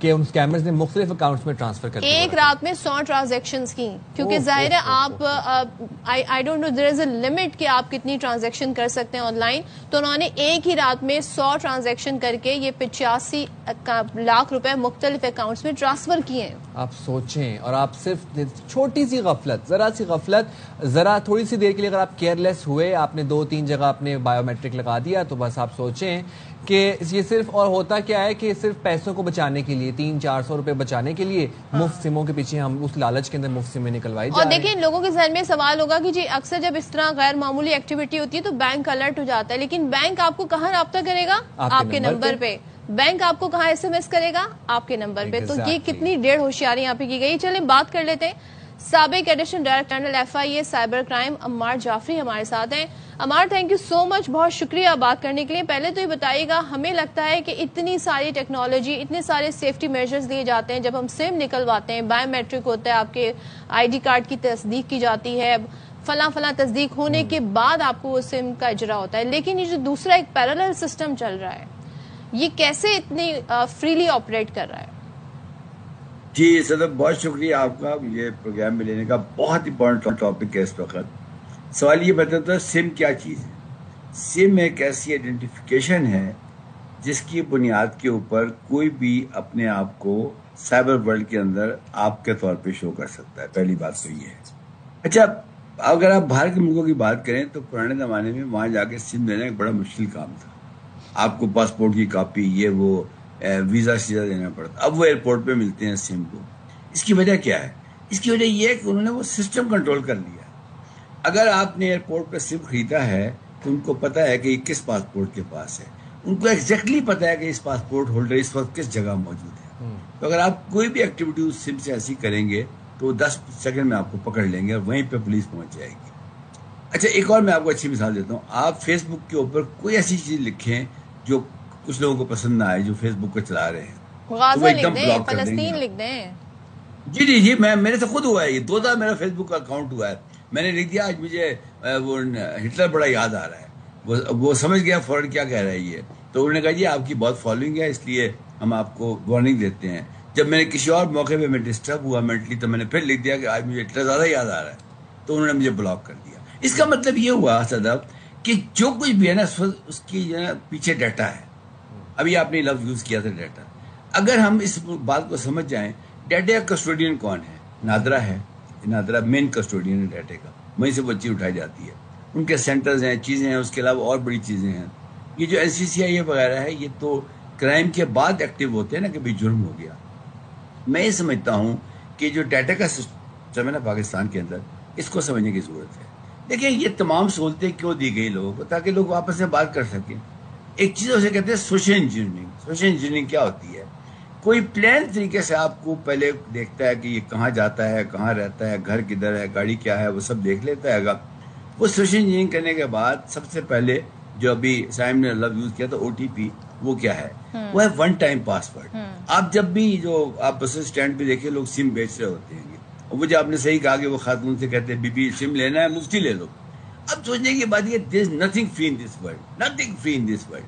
کہ ان اسکیمرز نے مختلف اکاؤنٹس میں ٹرانسفر کر دیا ایک رات میں 100 ٹرانزیکشنز کی, کیونکہ ظاہر ہے آپ I don't know there is a limit کہ آپ کتنی ٹرانزیکشن کر سکتے ہیں آن لائن, تو انہوں نے ایک ہی رات میں 100 ٹرانزیکشن کر کے یہ 85 لاکھ روپے مختلف اکاؤنٹس میں ٹرانسفر کیے ہیں. آپ سوچیں, اور آپ صرف چھوٹی سی غفلت, ذرا سی غفلت, ذرا تھوڑی سی دیر کے لیے اگر آپ کیئرلیس ہوئے, آپ نے 2-3 جگہ اپنے بایو میٹرک لگا دیا, تو بس آپ سوچیں کہ یہ صرف, اور ہوتا کیا ہے کہ صرف پیسوں کو بچانے کے لیے, 300-400 روپے بچانے کے لیے مفت سموں کے پیچھے ہم اس لالچ کے اندر مفت سمیں نکلوائی جا رہی ہیں. اور دیکھیں لوگوں کے ذہن میں سوال ہوگا کہ جی اکثر جب اس طرح غیر معمولی ایکٹیویٹی ہوتی ہے تو بینک الرٹ ہو جاتا ہے, لیکن بینک آپ کو کہاں رابطہ کرے گا؟ آپ کے نمبر پہ. بینک آپ کو کہاں ایس ایم ایس کرے گا؟ آپ کے نمبر پہ. تو یہ کتنی ڈیڑھ ہوشیاری یہاں پہ کی گئی. چلیں بات کر لیتے ہیں. سابق additional director general FIA cyber crime Ammar Jafri ہمارے ساتھ ہیں. Ammar, thank you so much, بہت شکریہ بات کرنے کے لیے. پہلے تو یہ بتائیے گا, ہمیں لگتا ہے کہ اتنی ساری ٹیکنالوجی, اتنے سارے سیفٹی میجرز لیے جاتے ہیں, جب ہم سم نکلواتے ہیں, بایو میٹرک ہوتا ہے, آپ کے ID کارڈ کی تصدیق کی جاتی ہے, فلاں تصدیق ہونے کے بعد آپ کو وہ سم کا اجرا ہوتا ہے, لیکن یہ جو دوسرا ایک پیرالل سسٹم چل رہا ہے, یہ کیسے اتنی فریلی آپریٹ کر رہا ہے؟ جی صدف, بہت شکریہ آپ کا یہ پروگرام میں لینے کا. بہت امپورٹنٹ ٹاپک ہے اس وقت. سوال یہ بتاتا ہے سم کیا چیز ہے. سم ایک ایسی آئیڈینٹیفیکیشن ہے جس کی بنیاد کے اوپر کوئی بھی اپنے آپ کو سائبر ورلڈ کے اندر آپ کے طور پہ شو کر سکتا ہے. پہلی بات تو یہ ہے. اچھا, اگر آپ باہر کے ملکوں کی بات کریں تو پرانے زمانے میں وہاں جا کے سم لینا ایک بڑا مشکل کام تھا. آپ کو پاسپورٹ کی کاپی, یہ وہ ویزا شیزا دینا پڑتا. اب وہ ایئرپورٹ پہ ملتے ہیں سم کو. اس کی وجہ کیا ہے؟ اس کی وجہ یہ ہے کہ انہوں نے وہ سسٹم کنٹرول کر لیا. اگر آپ نے ایئرپورٹ پہ سم خریدا ہے تو ان کو پتا ہے کہ یہ کس پاسپورٹ کے پاس ہے. ان کو ایگزیکٹلی پتا ہے کہ اس پاسپورٹ ہولڈر اس وقت کس جگہ موجود ہے. تو اگر آپ کوئی بھی ایکٹیویٹی اس سم سے ایسی کریں گے تو وہ 10 سیکنڈ میں آپ کو پکڑ لیں گے اور وہیں پہ پولیس پہنچ جائے گی. اچھا, ایک اور میں آپ کو اچھی مثال دیتا ہوں. آپ فیس بک کے اوپر کوئی ایسی چیز لکھیں جو کچھ لوگوں کو پسند نہ آئے, جو فیس بک کو چلا رہے ہیں, غازہ لکھ دیں, فلسطین لکھ دیں. جی میرے سے خود ہوا ہے. یہ 2 دفعہ میرا فیس بک کا اکاؤنٹ ہوا ہے. میں نے لکھ دیا آج مجھے وہ ہٹلر بڑا یاد آ رہا ہے. وہ سمجھ گیا فوراً کیا کہہ رہا ہے یہ. تو انہوں نے کہا جی آپ کی بہت فالوئنگ ہے, اس لیے ہم آپ کو وارننگ دیتے ہیں. جب میں نے کسی اور موقع پہ میں ڈسٹرب ہوا مینٹلی تو میں نے پھر لکھ دیا کہ آج مجھے ہٹلر زیادہ یاد آ رہا ہے, تو انہوں نے مجھے بلاک کر دیا. اس کا مطلب یہ ہوا صدف کہ جو کچھ بھی ہے نا اس کی جو ہے پیچھے ڈیٹا ہے. ابھی آپ نے لفظ یوز کیا تھا ڈیٹا. اگر ہم اس بات کو سمجھ جائیں, ڈیٹا کا کسٹوڈین کون ہے؟ نادرا ہے. نادرا مین کسٹوڈین ہے ڈیٹا کا, وہیں سے وہ چیز اٹھائی جاتی ہے. ان کے سینٹرز ہیں, چیزیں ہیں, اس کے علاوہ اور بڑی چیزیں ہیں. یہ جو NCCI وغیرہ ہے یہ تو کرائم کے بعد ایکٹیو ہوتے ہیں نا کہ بھی جرم ہو گیا. میں یہ سمجھتا ہوں کہ جو ڈیٹا کا سسٹم ہے نا پاکستان کے اندر, اس کو سمجھنے کی ضرورت ہے. دیکھیں یہ تمام سہولتیں کیوں دی گئی لوگوں کو؟ تاکہ لوگ آپس میں بات کر سکیں. ایک چیز اسے کہتے ہیں سوشل انجینئرنگ. سوشل انجینئرنگ کیا ہوتی ہے؟ کوئی پلان طریقے سے آپ کو پہلے دیکھتا ہے کہ یہ کہاں جاتا ہے, کہاں رہتا ہے, گھر کدھر ہے, گاڑی کیا ہے, وہ سب دیکھ لیتا ہے گا. وہ سوشل انجینئرنگ کرنے کے بعد سب سے پہلے جو ابھی سائم نے لفظ یوز کیا تو OTP, وہ کیا ہے؟ وہ ہے 1 ٹائم پاسورڈ. آپ جب بھی جو آپ بس اسٹینڈ پہ دیکھیں لوگ سم بیچ رہے ہوتے ہیں, اور مجھے آپ نے صحیح کہا کہ وہ خاتون سے کہتے ہیں بی سم لینا ہے, مفتی لے لو. اب سوچنے کی بات یہ, there is nothing free in this world, nothing free in this world.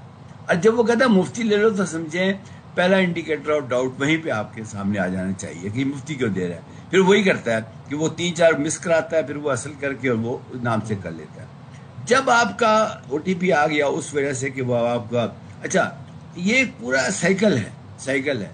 اور جب وہ کہتا ہے مفتی لے لو تو سمجھیں پہلا انڈیکیٹر آف ڈاؤٹ وہیں پہ آپ کے سامنے آ جانا چاہیے کہ مفتی کیوں دے رہا ہے. پھر وہی کرتا ہے کہ وہ 3-4 مس کراتا ہے, پھر وہ اصل کر کے اور وہ نام سے کر لیتا ہے. جب آپ کا OTP آ گیا اس وجہ سے کہ وہ آپ کا, اچھا یہ ایک پورا سائیکل ہے.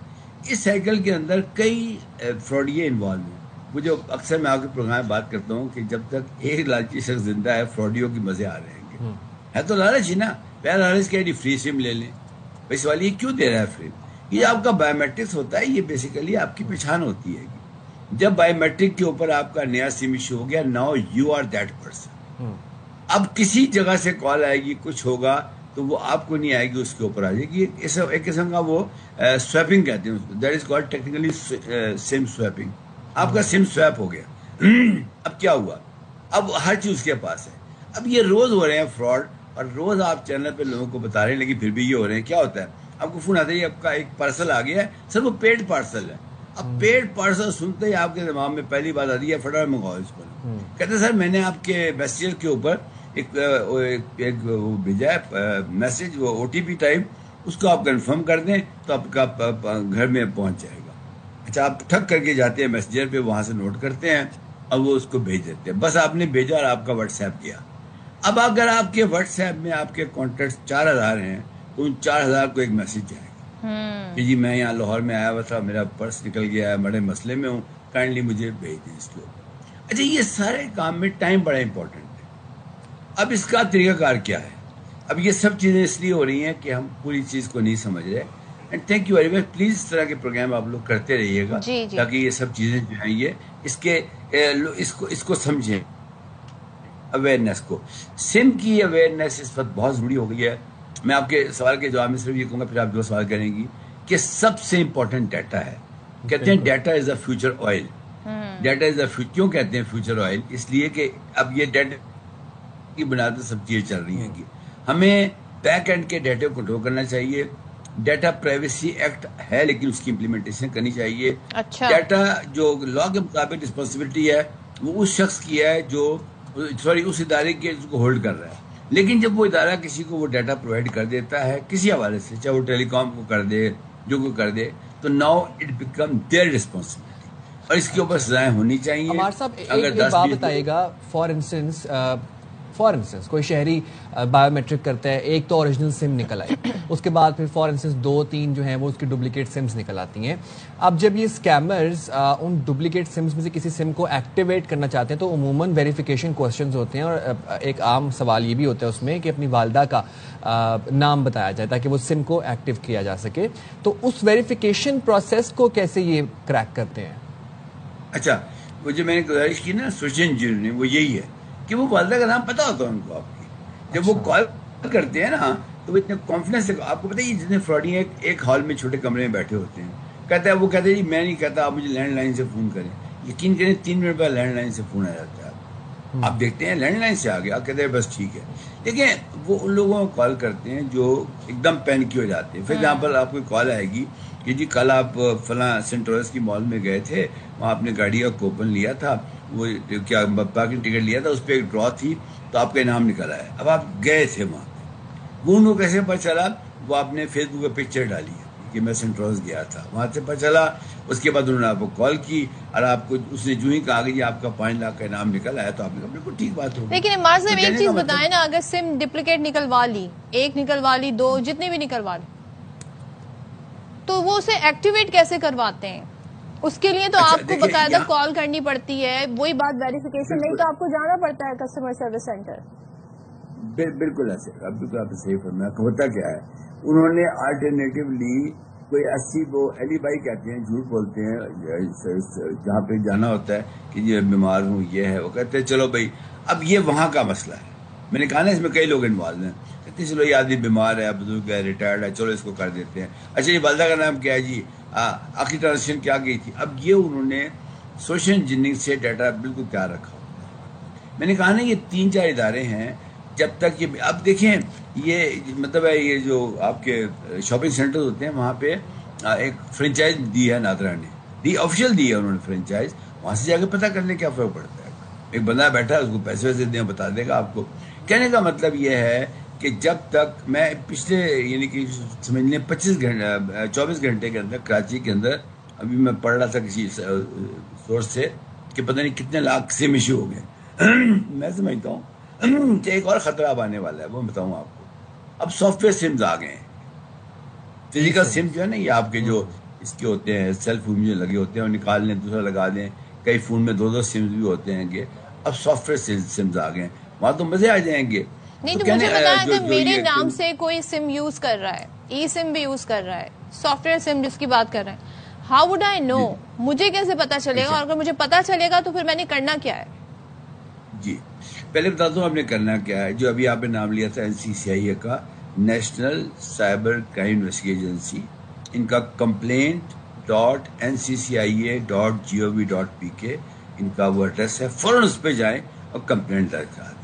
اس سائیکل کے اندر کئی فراڈیے انوالو ہیں. وہ جو اکثر میں آپ کے پروگرام میں بات کرتا ہوں کہ جب تک ایک لالچی شخص زندہ ہے فراڈیوں کی مزے آ رہے ہیں. ہے تو لالچ ہی نا. پہلا لالچ کیا ہے, فری سم لے لیں. بھائی سوال یہ کیوں دے رہا ہے فری؟ یہ آپ کا بایو میٹرکس ہوتا ہے, یہ بیسیکلی آپ کی پہچان ہوتی ہے. جب بایو میٹرک کے اوپر آپ کا نیا سم ایشو ہو گیا, now you are that person. اب کسی جگہ سے کال آئے گی, کچھ ہوگا تو وہ آپ کو نہیں آئے گی, اس کے اوپر آ جائے گی. ایک قسم کا وہ سویپنگ کہتے ہیں, that is called technically SIM sweeping. آپ کا سم سویپ ہو گیا. اب کیا ہوا؟ اب ہر چیز اس کے پاس ہے. اب یہ روز ہو رہے ہیں فراڈ, اور روز آپ چینل پہ لوگوں کو بتا رہے ہیں, لیکن پھر بھی یہ ہو رہے ہیں. کیا ہوتا ہے, آپ کو فون آتا ہے آپ کا ایک پارسل آ گیا ہے, سر وہ پیڈ پارسل ہے. اب پیڈ پارسل سنتے ہی آپ کے دماغ میں پہلی بات آتی ہے فٹافٹ منگواؤ اس کو. کہتے ہیں سر میں نے آپ کے میسیجر کے اوپر ایک بھیجا ہے میسج, وہ OTP ٹائپ, اس کو آپ کنفرم کر دیں تو آپ کا گھر میں پہنچ جائے گا. اچھا آپ ٹھک کر کے جاتے ہیں میسنجر پہ, وہاں سے نوٹ کرتے ہیں اور وہ اس کو بھیج دیتے ہیں. بس آپ نے بھیجا اور آپ کا واٹس ایپ گیا. اب اگر آپ کے واٹس ایپ میں آپ کے کانٹیکٹ 4000 ہیں تو ان 4000 کو ایک میسج جائے گا کہ جی میں یہاں لاہور میں آیا ہوا تھا, میرا پرس نکل گیا ہے, بڑے مسئلے میں ہوں, کائنڈلی مجھے بھیج دیں اس کو. اچھا یہ سارے کام میں ٹائم بڑا امپورٹنٹ ہے. اب اس کا طریقہ کار کیا ہے؟ اب یہ سب چیزیں اس لیے ہو رہی ہیں کہ ہم پوری چیز کو نہیں سمجھ رہے. And thank you very much. Please اس طرح کے پروگرام آپ لوگ کرتے رہیے گا تاکہ یہ سب چیزیں جو ہیں یہ اس کو سمجھیں, اویئرنیس کو. سم کی اویئرنیس اس وقت بہت ضروری ہو گئی ہے. میں آپ کے سوال کے جواب میں صرف یہ کہوں گا, پھر آپ جو سوال کریں گی, کہ سب سے امپورٹنٹ ڈیٹا ہے. کہتے ہیں data is a future oil. Data is a کیوں کہتے ہیں فیوچر آئل؟ اس لیے کہ اب یہ ڈیٹا کی بنیاد پر سب چیزیں چل رہی ہیں کہ ہمیں بیک اینڈ کے ڈیٹا کو کنٹرول کرنا چاہیے. ڈیٹا پرائیویسی ایکٹ ہے لیکن اس کی امپلیمنٹیشن کرنی چاہیے. ڈیٹا جو لا کے مطابق رسپانسبلٹی ہے وہ اس شخص کی ہے جو اس ادارے کے اس کو ہولڈ کر رہا ہے. لیکن جب وہ ادارہ کسی کو وہ ڈیٹا پرووائڈ کر دیتا ہے کسی حوالے سے, چاہے وہ ٹیلی کام کو کر دے, جو کو کر دے, تو now it become their responsibility اور اس کے اوپر سزائیں ہونی چاہیے. ہمارے صاحب ایک بات بتائیے گا, فار انسٹنس کوئی شہری بایو میٹرک کرتا ہے, ایک تو اوریجنل سم نکل آئی, اس کے بعد پھر فار انسٹنس 2-3 جو ہیں وہ اس کی ڈپلیکیٹ سمز نکل آتی ہیں. اب جب یہ اسکیمرز ان ڈپلیکیٹ سمز میں سے کسی سم کو ایکٹیویٹ کرنا چاہتے ہیں تو عموماً ویریفیکیشن کوسچنز ہوتے ہیں, اور ایک عام سوال یہ بھی ہوتا ہے اس میں کہ اپنی والدہ کا نام بتایا جائے تاکہ وہ سم کو ایکٹیو کیا جا سکے. تو اس ویریفیکیشن پروسیس کو کیسے یہ کریک کرتے ہیں؟ اچھا وہ جو میں نے گزارش کی نا سوشل انجینئر نے, وہ یہی ہے کہ وہ والدہ کا نام پتا ہوتا ہے ان کو آپ کی. جب وہ کال کرتے ہیں نا تو وہ اتنے کانفیڈنس سے, آپ کو پتہ ہے جتنے فراڈی ہیں ایک ہال میں چھوٹے کمرے میں بیٹھے ہوتے ہیں, کہتا ہے وہ کہتے ہیں جی میں نہیں کہتا, آپ مجھے لینڈ لائن سے فون کریں. یقین کریں 3 منٹ بعد لینڈ لائن سے فون آ جاتا ہے. آپ دیکھتے ہیں لینڈ لائن سے آ گیا, آپ کہتے ہیں بس ٹھیک ہے. دیکھیں وہ ان لوگوں کو کال کرتے ہیں جو ایک دم پینکی ہو جاتے ہیں. فار ایگزامپل آپ کو کال آئے گی کہ جی کل آپ فلاں سینٹروس کی مال میں گئے تھے, وہاں آپ نے گاڑی کا کوپن لیا تھا, وہ کیا پارکنگ ٹکٹ لیا تھا, اس پہ ایک ڈرا تھی تو آپ کا انعام نکل آیا. اب آپ گئے تھے وہاں پہ, وہ ان کو کیسے پتہ چلا؟ وہ آپ نے فیس بک پہ پکچر ڈالی ہے کہ میں سینٹروس گیا تھا, وہاں سے پتہ چلا. اس کے بعد انہوں نے آپ کو کال کی اور آپ کو اس نے جو ہی کہا کہ آپ کا 5 لاکھ کا انعام نکل آیا, تو آپ نے کہا بالکل ٹھیک بات ہوگی. لیکن عمار صاحب ایک چیز بتائیں نا, اگر سم ڈپلیکیٹ نکلوا لی, 1 نکلوا لی, 2 جتنے بھی نکلوا لی, تو وہ اسے ایکٹیویٹ کیسے کرواتے ہیں؟ اس کے لیے تو آپ کو باقاعدہ کال کرنی پڑتی ہے, وہی بات ویریفیکیشن نہیں تو آپ کو جانا پڑتا ہے کسٹمر سروس سینٹر. بالکل ایسے, اب بالکل آپ نے صحیح فرمایا. ہوتا کیا ہے, انہوں نے آلٹرنیٹیولی کوئی 80 وہ ایلی بائی کہتے ہیں, جھوٹ بولتے ہیں, جہاں پہ جانا ہوتا ہے کہ یہ بیمار ہوں, یہ ہے, وہ کہتے ہیں چلو بھائی اب یہ وہاں کا مسئلہ ہے. میں نے کہا نا اس میں کئی لوگ انوالو ہیں, کہتے ہیں چلو یہ آدمی بیمار ہے, بزرگ ہے, ریٹائرڈ ہے, چلو اس کو کر دیتے ہیں. اچھا یہ والدہ کا نام کیا ہے جی, آخری ٹرانزیکشن کیا گئی تھی. اب یہ انہوں نے سوشل انجینئرنگ سے ڈیٹا بالکل تیار رکھا ہوتا ہے. میں نے کہا نا یہ 3-4 ادارے ہیں, جب تک یہ اب دیکھیں یہ مطلب ہے یہ جو آپ کے شاپنگ سینٹر ہوتے ہیں وہاں پہ ایک فرنچائز دی ہے نادرا نے, دی آفیشیل دی ہے انہوں نے فرنچائز, وہاں سے جا کے پتہ کرنے کیا فرق پڑتا ہے. ایک بندہ بیٹھا ہے, اس کو پیسے ویسے دیں, بتا دے گا آپ کو. کہنے کا مطلب یہ ہے کہ جب تک میں پچھلے یعنی کہ سمجھ لیں 24 گھنٹے کے اندر کراچی کے اندر, ابھی میں پڑھ رہا تھا کسی سورس سے کہ پتہ نہیں کتنے لاکھ سم ایشو ہو گئے. میں سمجھتا ہوں کہ ایک اور خطرہ اب آنے والا ہے, وہ بتاؤں آپ کو. اب سافٹ ویئر سمز آ گئے ہیں. فزیکل سم جو ہے نا یہ آپ کے جو اس کے ہوتے ہیں سیل فون جو لگے ہوتے ہیں, اور نکال لیں دوسرا لگا دیں. کئی فون میں 2 سمز بھی ہوتے ہیں کہ اب سافٹ ویئر سمز آ گئے ہیں, وہاں تو مزے آ جائیں گے. نہیں تو مجھے پتا ہے کہ میرے نام سے کوئی سم یوز کر رہا ہے, ای سم بھی یوز کر رہا ہے, سافٹ ویئر سم جس کی بات کر رہے ہیں, ہاؤ وڈ آئی نو؟ مجھے کیسے پتا چلے گا؟ اور اگر مجھے پتا چلے گا تو پھر میں نے کرنا کیا ہے؟ جی پہلے بتا دوں آپ نے کرنا کیا ہے. جو ابھی آپ نے نام لیا تھا NCCIA کا, national cyber crime investigation agency, ان کا complaint.nccia.gov.pk ان کا وہ ایڈریس ہے. فوراً اس پہ جائیں اور کمپلینٹ درج کرا دیں.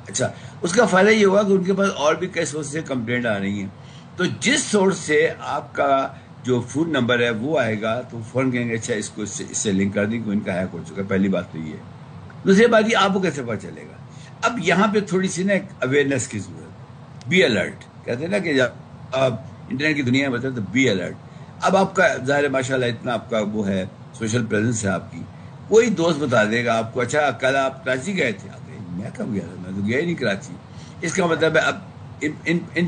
اچھا اس کا فائدہ یہ ہوا کہ ان کے پاس اور بھی کئی سورس سے کمپلینٹ آ رہی ہیں, تو جس سورس سے آپ کا جو فون نمبر ہے وہ آئے گا تو فوراً کہیں گے اچھا اس کو اس سے لنک کر دیں کہ ان کا ہیک ہو چکا. پہلی بات تو یہ ہے. دوسری بات یہ آپ کو کیسے پتا چلے گا؟ اب یہاں پہ تھوڑی سی نا ایک اویئرنیس کی ضرورت. بی الرٹ کہتے ہیں نا کہ انٹرنیٹ کی دنیا میں بتاتے تو بی الرٹ. اب آپ کا ظاہر ماشاء اللہ اتنا آپ کا وہ ہے سوشل پریزنس ہے آپ کی, کوئی دوست بتا دے گا آپ کو اچھا کل آپ کراچی گئے تھے, آپ میں کب گیا تھا, میں تو گیا ہی نہیں کراچی. اس کا مطلب ہے اب ان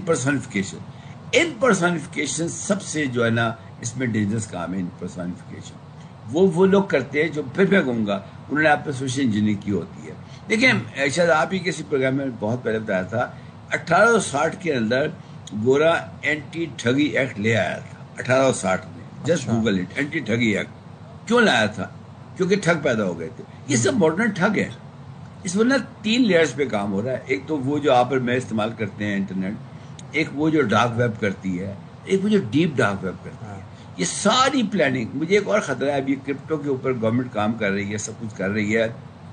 پرسونیفیکیشن سب سے جو ہے نا اس میں ڈینجرس کام ہے. ان پرسونیفیکیشن وہ لوگ کرتے ہیں جو پھر میں کہوں گا انہوں نے آپ پہ سوشل انجینئرنگ کی ہوتی ہے. دیکھیں شاید آپ ہی کسی پروگرام میں بہت پہلے بتایا تھا 1860 کے اندر گورا اینٹی ٹھگی ایکٹ لے آیا تھا 1860 میں. جسٹ گوگل اٹ, اینٹی ٹھگی ایکٹ کیوں لایا تھا؟ کیونکہ ٹھگ پیدا ہو گئے تھے. یہ سب ماڈرن ٹھگ ہے. اس میں نا 3 لیئرز پہ کام ہو رہا ہے. ایک تو وہ جو آپ اور میں استعمال کرتے ہیں انٹرنیٹ, ایک وہ جو ڈارک ویب کرتی ہے, ایک وہ جو ڈیپ ڈارک ویب کرتی ہے. یہ ساری پلاننگ. مجھے ایک اور خطرہ ہے, اب یہ کرپٹو کے اوپر گورنمنٹ کام کر رہی ہے, سب کچھ کر رہی ہے,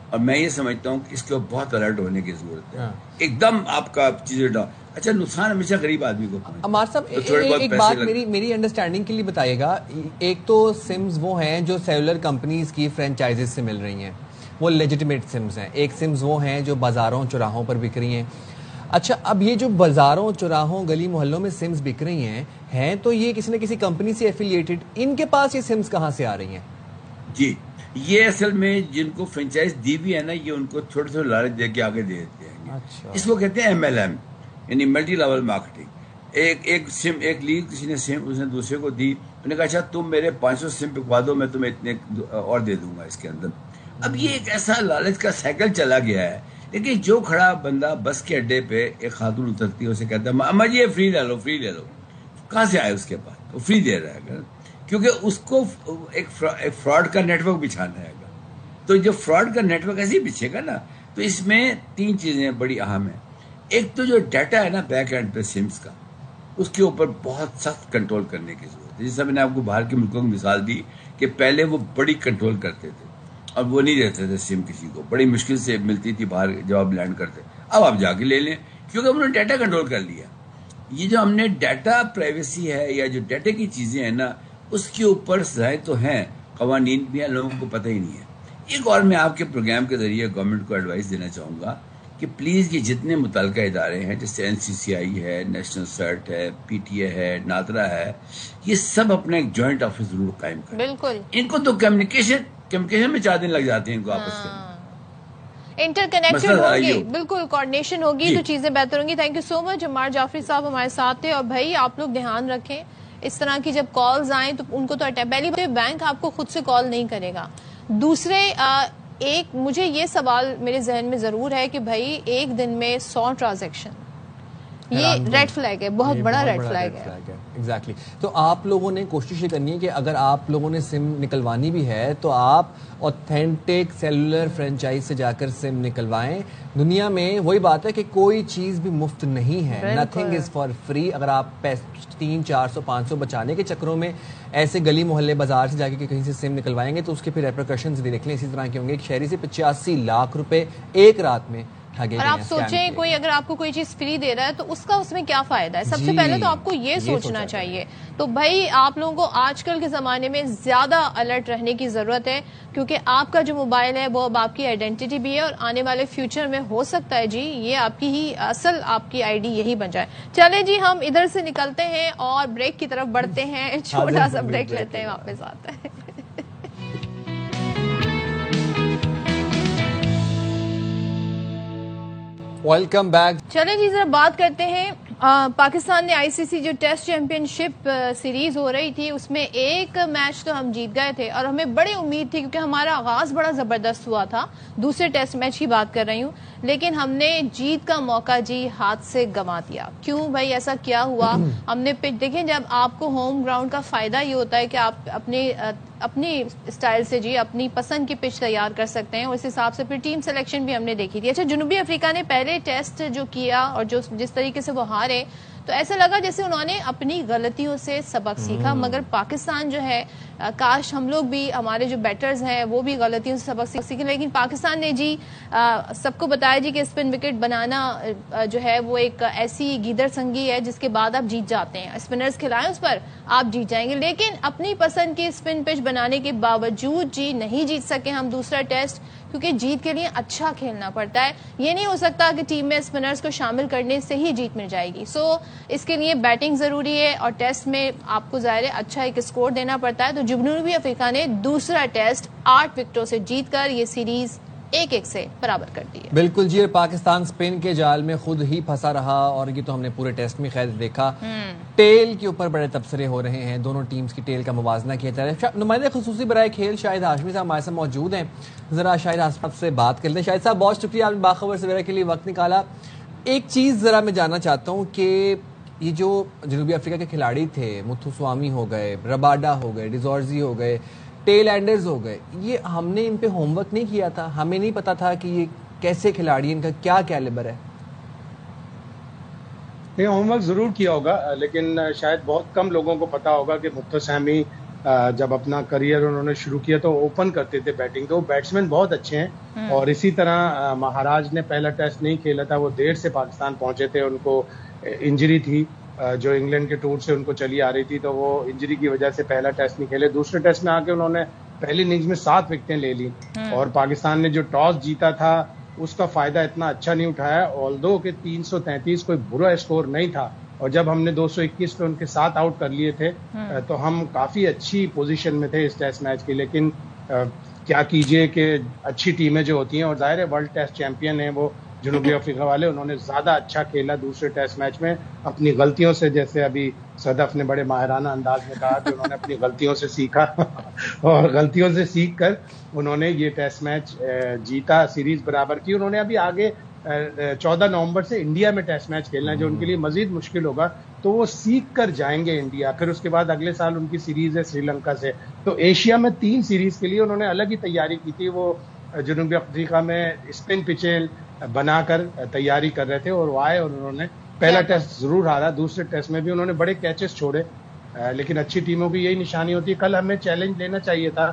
اور میں یہ سمجھتا ہوں کہ اس کے اوپر بہت الرٹ ہونے کی ضرورت ہے. ایک دم آپ کا چیزیں اچھا نقصان ہمیشہ غریب آدمی کو. عمار صاحب ایک بات میری انڈرسٹینڈنگ کے لیے بتائیے گا. ایک تو سمز وہ ہیں جو سیلولر کمپنیز کی فرینچائزز سے مل رہی ہیں, وہ لیجیٹیمیٹ سمز ہیں. ایک سمز وہ ہیں جو بازاروں چوراہوں پر بک رہی ہیں. اچھا اب یہ جو بازاروں چوراہوں گلی محلوں میں سمز بک رہی ہیں تو یہ کسی نہ کسی کمپنی سے ایفیلیٹڈ, ان کے پاس یہ سمز کہاں سے آ رہی ہیں؟ جی یہ اصل میں جن کو فرینچائز دی بھی ہے نا, یہ ان کو چھوٹے چھوٹے لالچ دے کے آگے دے دیتے ہیں. اس کو کہتے ہیں MLM, یعنی ملٹی لیول مارکیٹنگ. ایک سم ایک لیگ کسی نے سم اس نے دوسرے کو دی, انہوں نے کہا اچھا تم میرے 500 سم پکوا دو, میں تمہیں اتنے اور دے دوں گا اس کے اندر. اب یہ ایک ایسا لالچ کا سائیکل چلا گیا ہے. لیکن جو کھڑا بندہ بس کے اڈے پہ ایک خاتون اترتی ہے, اسے کہتا ہے اما جی فری لے لو, فری لے لو. کہاں سے آئے اس کے پاس؟ وہ فری دے رہا ہے کیونکہ اس کو ایک فراڈ کا نیٹ ورک بچھانا ہے. تو جو فراڈ کا نیٹ ورک ایسے ہی بچھے گا نا, تو اس میں 3 چیزیں بڑی اہم ہیں. ایک تو جو ڈیٹا ہے نا بیک اینڈ پہ سمز کا, اس کے اوپر بہت سخت کنٹرول کرنے کی ضرورت ہے. جیسا میں نے آپ کو باہر کے ملکوں کی مثال دی کہ پہلے وہ بڑی کنٹرول کرتے تھے, اب وہ نہیں دیتے تھے سم کسی کو, بڑی مشکل سے ملتی تھی باہر جب آپ لینڈ کرتے. اب آپ جا کے لے لیں کیونکہ انہوں نے ڈیٹا کنٹرول کر لیا. یہ جو ہم نے ڈیٹا پرائیویسی ہے یا جو ڈیٹا کی چیزیں ہیں نا, اس کے اوپر سزائیں تو ہیں, قوانین بھی ہیں, لوگوں کو پتہ ہی نہیں ہے. ایک اور میں آپ کے پروگرام کے ذریعے گورنمنٹ کو ایڈوائس دینا چاہوں گا کہ پلیز یہ جتنے متعلقہ ادارے ہیں جیسے NCCI ہے, نیشنل سرٹ ہے, PTA ہے, نادرا ہے, یہ سب اپنا ایک جوائنٹ آفس ضرور قائم کریں. بالکل. ان کو تو کمیونیکیشن میں 4 دن لگ جاتے ہیں ان کو آپس میں. انٹر کنیکٹڈ ہوگی, بالکل کوارڈینیشن ہوگی تو چیزیں بہتر ہوں گی. تھینک یو سو مچ. عمار جعفری صاحب ہمارے ساتھ تھے. اور بھائی آپ لوگ دھیان رکھیں, اس طرح کی جب کالز آئیں تو ان کو تو پہلی بینک آپ کو خود سے کال نہیں کرے گا. دوسرے ایک مجھے یہ سوال میرے ذہن میں ضرور ہے کہ بھائی ایک دن میں 100 ٹرانزیکشن, یہ ریڈ فلیگ ہے, بہت بڑا ریڈ فلیگ ہے. ایگزیکٹلی. تو آپ لوگوں نے کوشش یہ کرنی ہے کہ اگر آپ لوگوں نے سم نکلوانی بھی ہے تو آپ اوتھینٹک سیلولر فرینچائز سے جا کر سم نکلوائیں. دنیا میں وہی بات ہے کہ کوئی چیز بھی مفت نہیں ہے, نتھنگ از فار فری. اگر آپ 300, 400, 500 بچانے کے چکروں میں ایسے گلی محلے بازار سے جا کے کہیں سے سم نکلوائیں گے تو اس کے پھر ریپرکشنز بھی دیکھ لیں. اسی طرح کے ہوں گے. ایک شہری سے 85 لاکھ روپے ایک رات میں. اور آپ سوچیں کوئی اگر آپ کو کوئی چیز فری دے رہا ہے تو اس کا اس میں کیا فائدہ ہے؟ سب سے پہلے تو آپ کو یہ سوچنا چاہیے. تو بھائی آپ لوگوں کو آج کل کے زمانے میں زیادہ الرٹ رہنے کی ضرورت ہے, کیونکہ آپ کا جو موبائل ہے وہ اب آپ کی آئیڈینٹی بھی ہے, اور آنے والے فیوچر میں ہو سکتا ہے جی یہ آپ کی ہی اصل آپ کی ID یہی بن جائے. چلیں جی ہم ادھر سے نکلتے ہیں اور بریک کی طرف بڑھتے ہیں. چھوٹا سا بریک لیتے ہیں, واپس آتے ہیں. Welcome back. چلیں جی ذرا بات کرتے ہیں. پاکستان نے ICC جو ٹیسٹ چیمپئن شپ سیریز ہو رہی تھی اس میں ایک میچ تو ہم جیت گئے تھے, اور ہمیں بڑی امید تھی کیونکہ ہمارا آغاز بڑا زبردست ہوا تھا. دوسرے ٹیسٹ میچ کی بات کر رہی ہوں, لیکن ہم نے جیت کا موقع جی ہاتھ سے گنوا دیا. کیوں بھائی ایسا کیا ہوا؟ ہم نے پچ دیکھیں, جب آپ کو ہوم گراؤنڈ کا فائدہ یہ ہوتا ہے کہ آپ اپنی اسٹائل سے جی اپنی پسند کی پچ تیار کر سکتے ہیں, اور اس حساب سے پھر ٹیم سلیکشن بھی ہم نے دیکھی تھی. اچھا جنوبی افریقہ نے پہلے ٹیسٹ جو کیا اور جس طریقے سے وہ ہارے تو ایسا لگا جیسے انہوں نے اپنی غلطیوں سے سبق سیکھا. مگر پاکستان جو ہے کاش ہم لوگ بھی, ہمارے جو بیٹرز ہیں وہ بھی غلطیوں سے سبق سیکھیں. لیکن پاکستان نے جی سب کو بتایا جی کہ اسپن وکٹ بنانا جو ہے وہ ایک ایسی گیدڑ سنگی ہے جس کے بعد آپ جیت جاتے ہیں. اسپنرز کھلائیں اس پر آپ جیت جائیں گے, لیکن اپنی پسند کی اسپن پچ بنانے کے باوجود جی نہیں جیت سکے ہم دوسرا ٹیسٹ, کیونکہ جیت کے لیے اچھا کھیلنا پڑتا ہے. یہ نہیں ہو سکتا کہ ٹیم میں اسپنرز کو شامل کرنے سے ہی جیت مل جائے گی. سو اس کے لیے بیٹنگ ضروری ہے اور ٹیسٹ میں آپ کو ظاہر ہے اچھا ایک اسکور دینا پڑتا ہے. تو جنوبی افریقہ نے دوسرا ٹیسٹ 8 وکٹوں سے جیت کر یہ سیریز 1-1 سے برابر کر دی ہے. بالکل جی. پاکستان اسپن کے جال میں خود ہی پھنسا رہا اور یہ تو ہم نے پورے ٹیسٹ میں خیر دیکھا. ٹیل کے اوپر بڑے تبصرے ہو رہے ہیں, دونوں ٹیمز کی ٹیل کا موازنہ کیا جا رہا ہے. نمائندہ خصوصی برائے کھیل شاہد ہاشمی صاحب ہمارے ساتھ موجود ہیں. ذرا شاہد ہاشمی صاحب سے بات کرتے ہیں. شاہد صاحب بہت شکریہ, آپ نے باخبر سویرا کے لیے وقت نکالا. ایک چیز ذرا میں جاننا چاہتا ہوں کہ یہ جو جنوبی افریقہ کے کھلاڑی تھے, متھوسوامی ہو گئے, رباڈا ہو گئے, ڈیزورزی ہو گئے, ٹیل اینڈرز ہو گئے, یہ ہم نے ان پہ ہوم ورک نہیں کیا تھا؟ ہمیں نہیں پتا تھا کہ یہ کیسے کھلاڑی, ان کا کیا کیلیبر ہے؟ یہ ہوم ورک ضرور کیا ہوگا, لیکن شاید بہت کم لوگوں کو پتا ہوگا کہ متھوسوامی جب اپنا کریئر انہوں نے شروع کیا تو اوپن کرتے تھے بیٹنگ, تو وہ بیٹسمین بہت اچھے ہیں. اور اسی طرح مہاراج نے پہلا ٹیسٹ نہیں کھیلا تھا, وہ دیر سے پاکستان پہنچے تھے, ان کو انجری تھی جو انگلینڈ کے ٹور سے ان کو چلی آ رہی تھی, تو وہ انجری کی وجہ سے پہلا ٹیسٹ نہیں کھیلے. دوسرے ٹیسٹ میں آ کے انہوں نے پہلی اننگز میں 7 وکٹیں لے لی اور پاکستان نے جو ٹاس جیتا تھا اس کا فائدہ اتنا اچھا نہیں اٹھایا, آلدو کہ 333 کوئی برا اسکور نہیں تھا, اور جب ہم نے 221 پہ ان کے 7 آؤٹ کر لیے تھے تو ہم کافی اچھی پوزیشن میں تھے اس ٹیسٹ میچ کی. لیکن کیا کیجئے کہ اچھی ٹیمیں جو ہوتی ہیں, اور ظاہر ہے ورلڈ ٹیسٹ چیمپئن ہیں وہ جنوبی افریقہ والے, انہوں نے زیادہ اچھا کھیلا دوسرے ٹیسٹ میچ میں اپنی غلطیوں سے, جیسے ابھی صدف نے بڑے ماہرانہ انداز میں کہا کہ انہوں نے اپنی غلطیوں سے سیکھا اور غلطیوں سے سیکھ کر انہوں نے یہ ٹیسٹ میچ جیتا, سیریز برابر کی. انہوں نے ابھی آگے 14 نومبر سے انڈیا میں ٹیسٹ میچ کھیلنا ہے جو ان کے لیے مزید مشکل ہوگا, تو وہ سیکھ کر جائیں گے انڈیا. پھر اس کے بعد اگلے سال ان کی سیریز ہے سری لنکا سے. تو ایشیا میں 3 سیریز کے لیے انہوں نے الگ ہی تیاری کی تھی. وہ جنوبی افریقہ میں اسپن پچیں بنا کر تیاری کر رہے تھے اور وہ آئے اور انہوں نے پہلا ٹیسٹ ضرور ہارا, دوسرے ٹیسٹ میں بھی انہوں نے بڑے کیچز چھوڑے, لیکن اچھی ٹیموں کی یہی نشانی ہوتی ہے. کل ہمیں چیلنج لینا چاہیے تھا,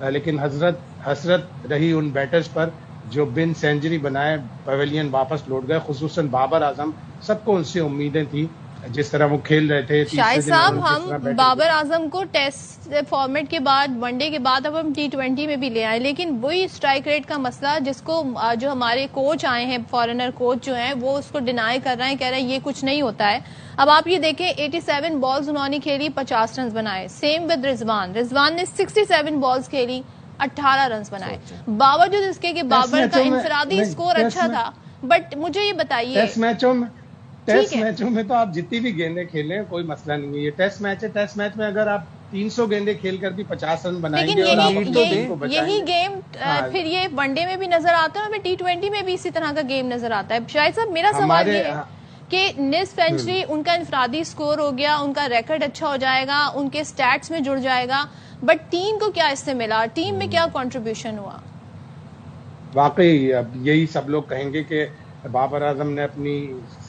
لیکن حسرت رہی ان بیٹرز پر جو بن سینچری بنائے پیویلین واپس لوٹ گئے, خصوصاً بابر اعظم. سب کو ان سے امیدیں تھیں جس طرح وہ کھیل رہے تھے. شاہد صاحب, ہم بابر اعظم کو ٹیسٹ فارمیٹ کے بعد, ون ڈے کے بعد اب ہم T20 میں بھی لے آئے, لیکن وہی اسٹرائک ریٹ کا مسئلہ جس کو جو ہمارے کوچ آئے ہیں, فارنر کوچ جو ہیں, وہ اس کو ڈینائی کر رہے ہیں, کہہ رہے ہیں یہ کچھ نہیں ہوتا ہے. اب آپ یہ دیکھیں 87 بالز انہوں نے کھیلی, 50 رنز بنائے. سیم ود رضوان نے 67 بالز کھیلی, 18 رنز بنائے. باوجود اس کے کہ بابر کا انفرادی اسکور اچھا تھا. بٹ مجھے یہ بتائیے, ٹیسٹ میچوں میں تو آپ جتنی بھی گیندیں کھیلیں کوئی مسئلہ نہیں ہے. یہ ٹیسٹ میچ ہے, ٹیسٹ میچ میں اگر آپ 300 گیندیں کھیل کر بھی 50 رن بنائیں گے, یہی گیم پھر یہ ون ڈے میں بھی نظر آتا ہے, ہمیں T20 میں بھی اسی طرح کا گیم نظر آتا ہے. شاہد صاحب میرا سوال یہ ہے کہ نصف سینچری ان کا انفرادی اسکور ہو گیا, ان کا ریکارڈ اچھا ہو جائے گا, ان کے سٹیٹس میں جڑ جائے گا, بٹ ٹیم کو کیا اس سے ملا, ٹیم میں کیا کنٹریبیوشن ہوا؟ واقعی اب یہی سب لوگ کہیں گے کہ بابر اعظم نے اپنی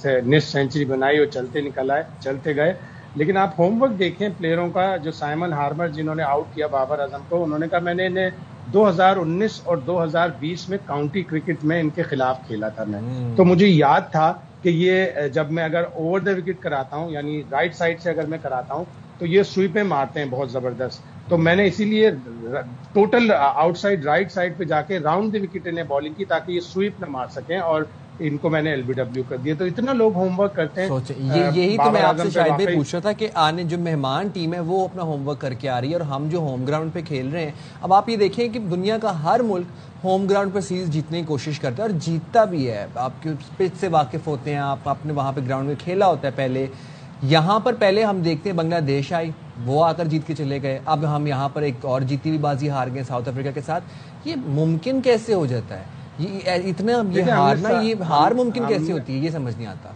نصف سینچری بنائی اور چلتے گئے, لیکن آپ ہوم ورک دیکھیں پلیئروں کا. جو سائمن ہارمر جنہوں نے آؤٹ کیا بابر اعظم کو, انہوں نے کہا میں نے انہیں 2019 اور 2020 میں کاؤنٹی کرکٹ میں ان کے خلاف کھیلا تھا میں, تو مجھے یاد تھا کہ یہ جب میں اگر اوور دا وکٹ کراتا ہوں, یعنی رائٹ سائڈ سے اگر میں کراتا ہوں تو یہ سویپیں مارتے ہیں بہت زبردست, تو میں نے اسی لیے total out side right side پہ جا کے راؤنڈ دی وکٹ انہیں بالنگ کی تاکہ یہ سویپ نہ مار سکیں, اور ان کو میں نے LBW کر دیا. تو اتنا لوگ ہوم ورک کرتے ہیں. یہی تو میں آپ سے شاید بھی پوچھ رہا تھا کہ آنے جو مہمان ٹیم ہے وہ اپنا ہوم ورک کر کے آ رہی ہے, اور ہم جو ہوم گراؤنڈ پہ کھیل رہے ہیں. اب آپ یہ دیکھیں کہ دنیا کا ہر ملک ہوم گراؤنڈ پہ سیریز جیتنے کی کوشش کرتا ہے اور جیتتا بھی ہے. آپ کی پچ سے واقف ہوتے ہیں, آپ نے وہاں پہ گراؤنڈ میں کھیلا ہوتا ہے پہلے. یہاں پر پہلے ہم دیکھتے ہیں بنگلہ دیش آئی, وہ آ کر جیت کے چلے گئے. اب ہم یہاں پر ایک اور جیتی ہوئی بازی ہار گئے ساؤتھ افریقہ کے ساتھ. یہ ممکن کیسے ہو جاتا ہے, اتنا یہ ہارنا, یہ ہار ممکن کیسے ہوتی ہے, یہ سمجھ نہیں آتا.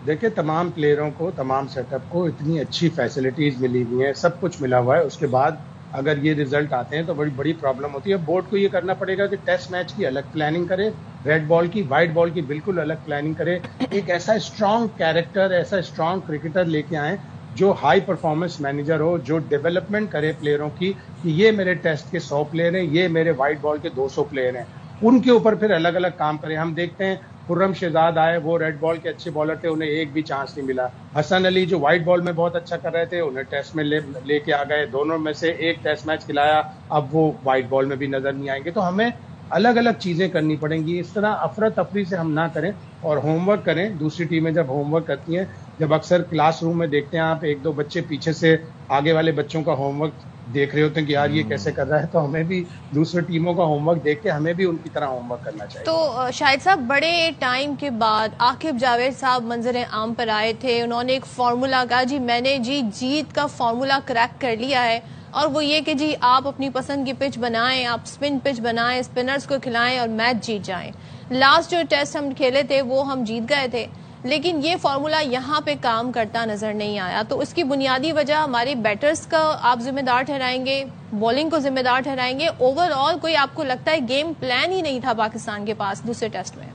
دیکھیں تمام پلیئروں کو, تمام سیٹ اپ کو اتنی اچھی فیسلٹیز ملی ہوئی ہیں, سب کچھ ملا ہوا ہے. اس کے بعد اگر یہ ریزلٹ آتے ہیں تو بڑی پرابلم ہوتی ہے. بورڈ کو یہ کرنا پڑے گا کہ ٹیسٹ میچ کی الگ پلاننگ کرے, ریڈ بال کی, وائٹ بال کی بالکل الگ پلاننگ کرے. ایک ایسا اسٹرانگ کیریکٹر, ایسا اسٹرانگ کرکٹر لے کے آئیں جو ہائی پرفارمنس مینیجر ہو, جو ڈیولپمنٹ کرے پلیئروں کی کہ یہ میرے ٹیسٹ کے 100 پلیئر ہیں, یہ میرے وائٹ بال کے 200 پلیئر ہیں. ان کے اوپر پھر الگ الگ کام کریں. ہم دیکھتے ہیں خرم شہزاد آئے, وہ ریڈ بال کے اچھے بالر تھے, انہیں ایک بھی چانس نہیں ملا. حسن علی جو وائٹ بال میں بہت اچھا کر رہے تھے, انہیں ٹیسٹ میں لے کے آ گئے. دونوں میں سے ایک ٹیسٹ میچ کھلایا, اب وہ وائٹ بال میں بھی نظر نہیں آئیں گے. تو ہمیں الگ الگ چیزیں کرنی پڑیں گی. اس طرح افراتفری سے ہم نہ کریں اور ہوم ورک کریں. دوسری ٹیمیں جب ہوم ورک کرتی ہیں, جب اکثر کلاس روم میں دیکھتے ہیں آپ ایک دو بچے پیچھے سے آگے والے بچوں کا ہوم ورک دیکھ رہے ہوتے ہیں کہ یار یہ کیسے کر رہا ہے, تو ہمیں بھی دوسرے ٹیموں کا ہوم ورک دیکھ کے ہمیں بھی ان کی طرح ہوم ورک کرنا چاہیے. تو شاہد صاحب, بڑے ٹائم کے بعد عاقب جاوید صاحب منظر عام پر آئے تھے. انہوں نے ایک فارمولا کہا جی میں نے جیت کا فارمولا کریک کر لیا ہے, اور وہ یہ کہ جی آپ اپنی پسند کی پچ بنائیں, آپ اسپن پچ بنائیں, اسپنرز کو کھلائیں اور میچ جیت جائیں. لاسٹ جو ٹیسٹ ہم کھیلے تھے وہ ہم جیت گئے تھے, لیکن یہ فارمولا یہاں پہ کام کرتا نظر نہیں آیا. تو اس کی بنیادی وجہ ہمارے بیٹرز کا آپ ذمہ دار ٹھہرائیں گے, بولنگ کو ذمہ دار ٹھہرائیں گے, اوور آل کوئی آپ کو لگتا ہے گیم پلان ہی نہیں تھا پاکستان کے پاس دوسرے ٹیسٹ میں؟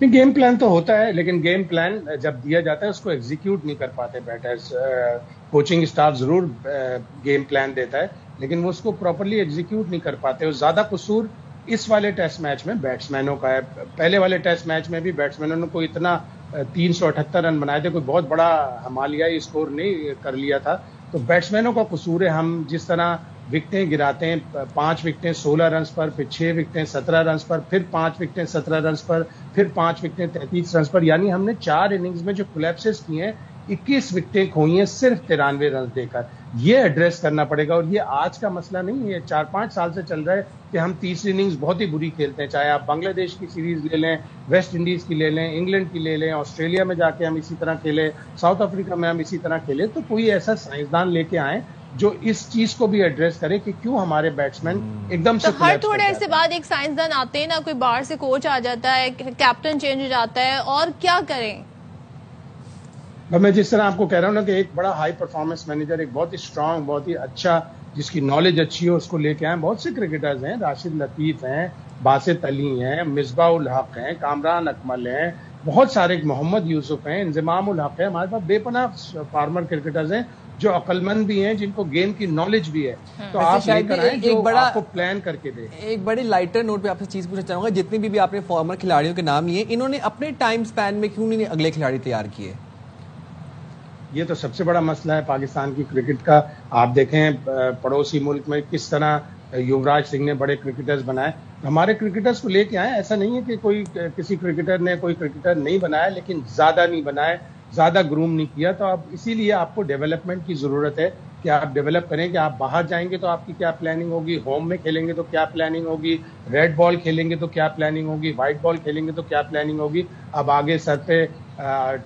گیم پلان تو ہوتا ہے, لیکن گیم پلان جب دیا جاتا ہے اس کو ایگزیکیوٹ نہیں کر پاتے بیٹرز. کوچنگ اسٹاف ضرور گیم پلان دیتا ہے, لیکن وہ اس کو پراپرلی ایگزیکیوٹ نہیں کر پاتے. اور زیادہ قصور اس والے ٹیسٹ میچ میں بیٹسمینوں کا ہے. پہلے والے ٹیسٹ میچ میں بھی بیٹسمینوں نے کوئی اتنا 378 رن بنائے تھے, کوئی بہت بڑا ہمالیائی اسکور نہیں کر لیا تھا. تو بیٹسمینوں کا قصور ہے. ہم جس طرح وکٹیں گراتے ہیں, 5 وکٹیں 16 رنز پر, پھر 6 وکٹیں 17 رنز پر, پھر 5 وکٹیں 17 رنز پر, پھر 5 وکٹیں 33 رنز پر, یعنی ہم نے 4 اننگز میں جو کولیپسز کیے ہیں 21 وکٹیں کھوئی ہیں صرف 93 رنز دے کر. یہ ایڈریس کرنا پڑے گا, اور یہ آج کا مسئلہ نہیں ہے, 4-5 سال سے چل رہا ہے کہ ہم تیسری اننگز بہت ہی بری کھیلتے ہیں. چاہے آپ بنگلہ دیش کی سیریز لے لیں, ویسٹ انڈیز کی لے لیں, انگلینڈ کی لے لیں, آسٹریلیا میں جا کے ہم اسی طرح کھیلیں, ساؤتھ افریقہ میں ہم اسی طرح کھیلیں. تو کوئی ایسا سائنسدان لے کے آئیں جو اس چیز کو بھی ایڈریس کرے کہ کیوں ہمارے بیٹسمین ایک دم سے. ہر تھوڑے عرصے بعد ایک سائنسدان آتے ہیں نا, کوئی باہر سے کوچ آ جاتا ہے, کیپٹن چینج ہو جاتا ہے, اور کیا کریں؟ میں جس طرح آپ کو کہہ رہا ہوں نا کہ ایک بڑا ہائی پرفارمنس مینیجر, ایک بہت ہی اسٹرانگ, بہت ہی اچھا, جس کی نالج اچھی ہو, اس کو لے کے آئیں. بہت سے کرکٹرز ہیں, راشد لطیف ہیں, باسط علی ہیں, مصباح الحق ہیں, کامران اکمل ہیں, بہت سارے, محمد یوسف ہیں, انضمام الحق ہے. ہمارے پاس بے پناہ فارمر کرکٹرز ہیں جو عقل مند بھی ہیں, جن کو گیم کی نالج بھی ہے. تو آپ لے کر آئیں جو آپ کو پلان کر کے دیں. ایک بڑی لائٹر نوٹ پہ آپ سے چیز پوچھنا چاہوں گا, جتنے بھی آپ نے فارمر کھلاڑیوں کے نام لیے, انہوں نے اپنے ٹائم سپین میں کیوں نہیں اگلے کھلاڑی تیار کیے؟ یہ تو سب سے بڑا مسئلہ ہے پاکستان کی کرکٹ کا. آپ دیکھیں پڑوسی ملک میں کس طرح یوراج سنگھ نے بڑے کرکٹرز بنائے. ہمارے کرکٹرز کو لے کے آئے. ایسا نہیں ہے کہ کوئی کسی کرکٹر نے کوئی کرکٹر نہیں بنایا, لیکن زیادہ نہیں بنائے, زیادہ گروم نہیں کیا. تو اب اسی لیے آپ کو ڈیولپمنٹ کی ضرورت ہے کہ آپ ڈیولپ کریں کہ آپ باہر جائیں گے تو آپ کی کیا پلاننگ ہوگی, ہوم میں کھیلیں گے تو کیا پلاننگ ہوگی, ریڈ بال کھیلیں گے تو کیا پلاننگ ہوگی, وائٹ بال کھیلیں گے تو کیا پلاننگ ہوگی. اب آگے سر پہ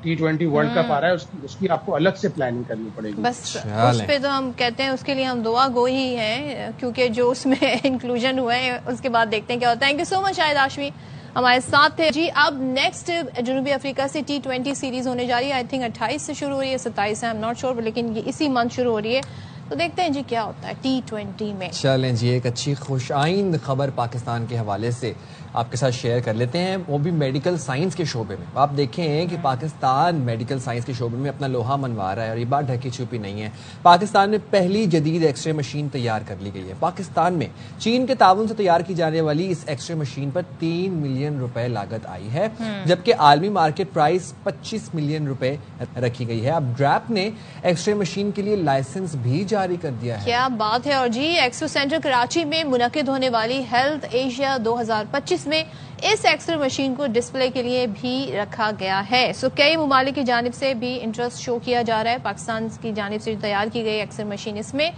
T20 ورلڈ کپ آ رہا ہے, اس کی آپ کو الگ سے پلاننگ کرنی پڑے گی. بس اس پہ تو ہم کہتے ہیں اس کے لیے ہم دعا گو ہی ہیں, کیونکہ جو اس میں انکلوژن ہوا ہے اس کے بعد دیکھتے ہیں کیا ہوتا ہے. تھینک یو سو مچ شاہد ہاشمی ہمارے ساتھ تھے. جی اب نیکسٹ جنوبی افریقہ سے T20 سیریز ہونے جا رہی ہے. آئی تھنک 28 سے شروع ہو رہی ہے, 27 سے, آئی ایم ناٹ شیور, لیکن یہ اسی منتھ شروع ہو رہی ہے. تو دیکھتے ہیں جی کیا ہوتا ہے T20 میں. چلیں جی, ایک اچھی خوش آئند خبر پاکستان کے حوالے سے آپ کے ساتھ شیئر کر لیتے ہیں, وہ بھی میڈیکل سائنس کے شعبے میں. آپ دیکھیں کہ پاکستان میڈیکل سائنس کے شعبے میں اپنا لوہا منوا رہا ہے, اور یہ بات ڈھکی چھپی نہیں ہے. پاکستان میں پہلی جدید ایکس رے مشین تیار کر لی گئی ہے. پاکستان میں چین کے تعاون سے تیار کی جانے والی اس ایکس رے مشین پر 3 ملین روپے لاگت آئی ہے, جبکہ عالمی مارکیٹ پرائز 25 ملین روپے رکھی گئی ہے. اب ڈریپ نے ایکس رے مشین کے لیے لائسنس بھی جاری کر دیا ہے. کیا بات ہے. اور جی ایکسو سینٹر کراچی میں منعقد ہونے والی ہیلتھ ایشیا 2025 میں اس ایکس رے مشین کو ڈسپلے کے لیے بھی رکھا گیا ہے. سو کئی ممالک کی جانب سے بھی انٹرسٹ شو کیا جا رہا ہے. پاکستان کی جانب سے تیار کی گئی ایکس رے مشین اس میں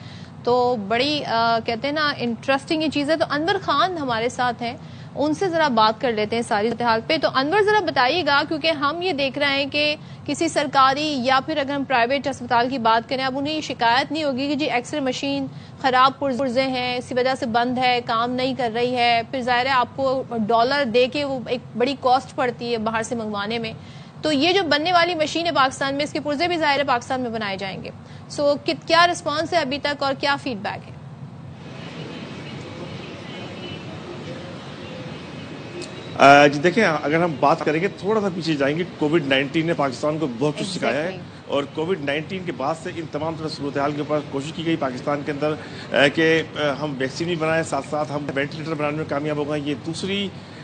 تو بڑی کہتے ہیں نا انٹرسٹنگ یہ چیز ہے. تو انور خان ہمارے ساتھ ہیں, ان سے ذرا بات کر لیتے ہیں ساری صورتحال پہ. تو انور ذرا بتائیے گا, کیونکہ ہم یہ دیکھ رہے ہیں کہ کسی سرکاری یا پھر اگر ہم پرائیویٹ اسپتال کی بات کریں, اب انہیں یہ شکایت نہیں ہوگی کہ جی ایکس رے مشین خراب پرزے ہیں, اسی وجہ سے بند ہے, کام نہیں کر رہی ہے. پھر ظاہر ہے آپ کو ڈالر دے کے وہ ایک بڑی کاسٹ پڑتی ہے باہر سے منگوانے میں. تو یہ جو بننے والی مشین ہے پاکستان میں, اس کے پرزے بھی ظاہر ہے پاکستان میں بنائے جائیں گے. سو کیا رسپانس ہے ابھی تک اور کیا فیڈ بیک ہے؟ جی دیکھیں, اگر ہم بات کریں گے تھوڑا سا پیچھے جائیں گے, کووڈ-19 نے پاکستان کو بہت کچھ سکھایا ہے, اور کووڈ-19 کے بعد سے ان تمام طرح صورتحال کے اوپر کوشش کی گئی پاکستان کے اندر کہ ہم ویکسین بھی بنائیں, ساتھ ساتھ ہم وینٹیلیٹر بنانے میں کامیاب ہو گئے. یہ دوسری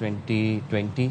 2020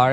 are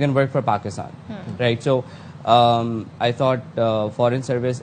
can work for Pakistan, right? So I thought foreign service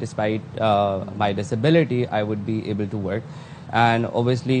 despite my disability I would be able to work. And obviously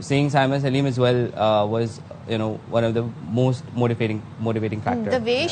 seeing Saima Salim as well was one of the most motivating factor. The way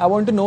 I want to know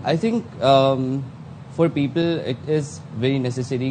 I think for people it is very necessary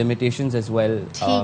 limitations as well,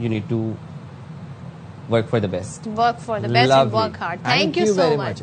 you need to work for the best. Work for the best and work hard. Thank you so much.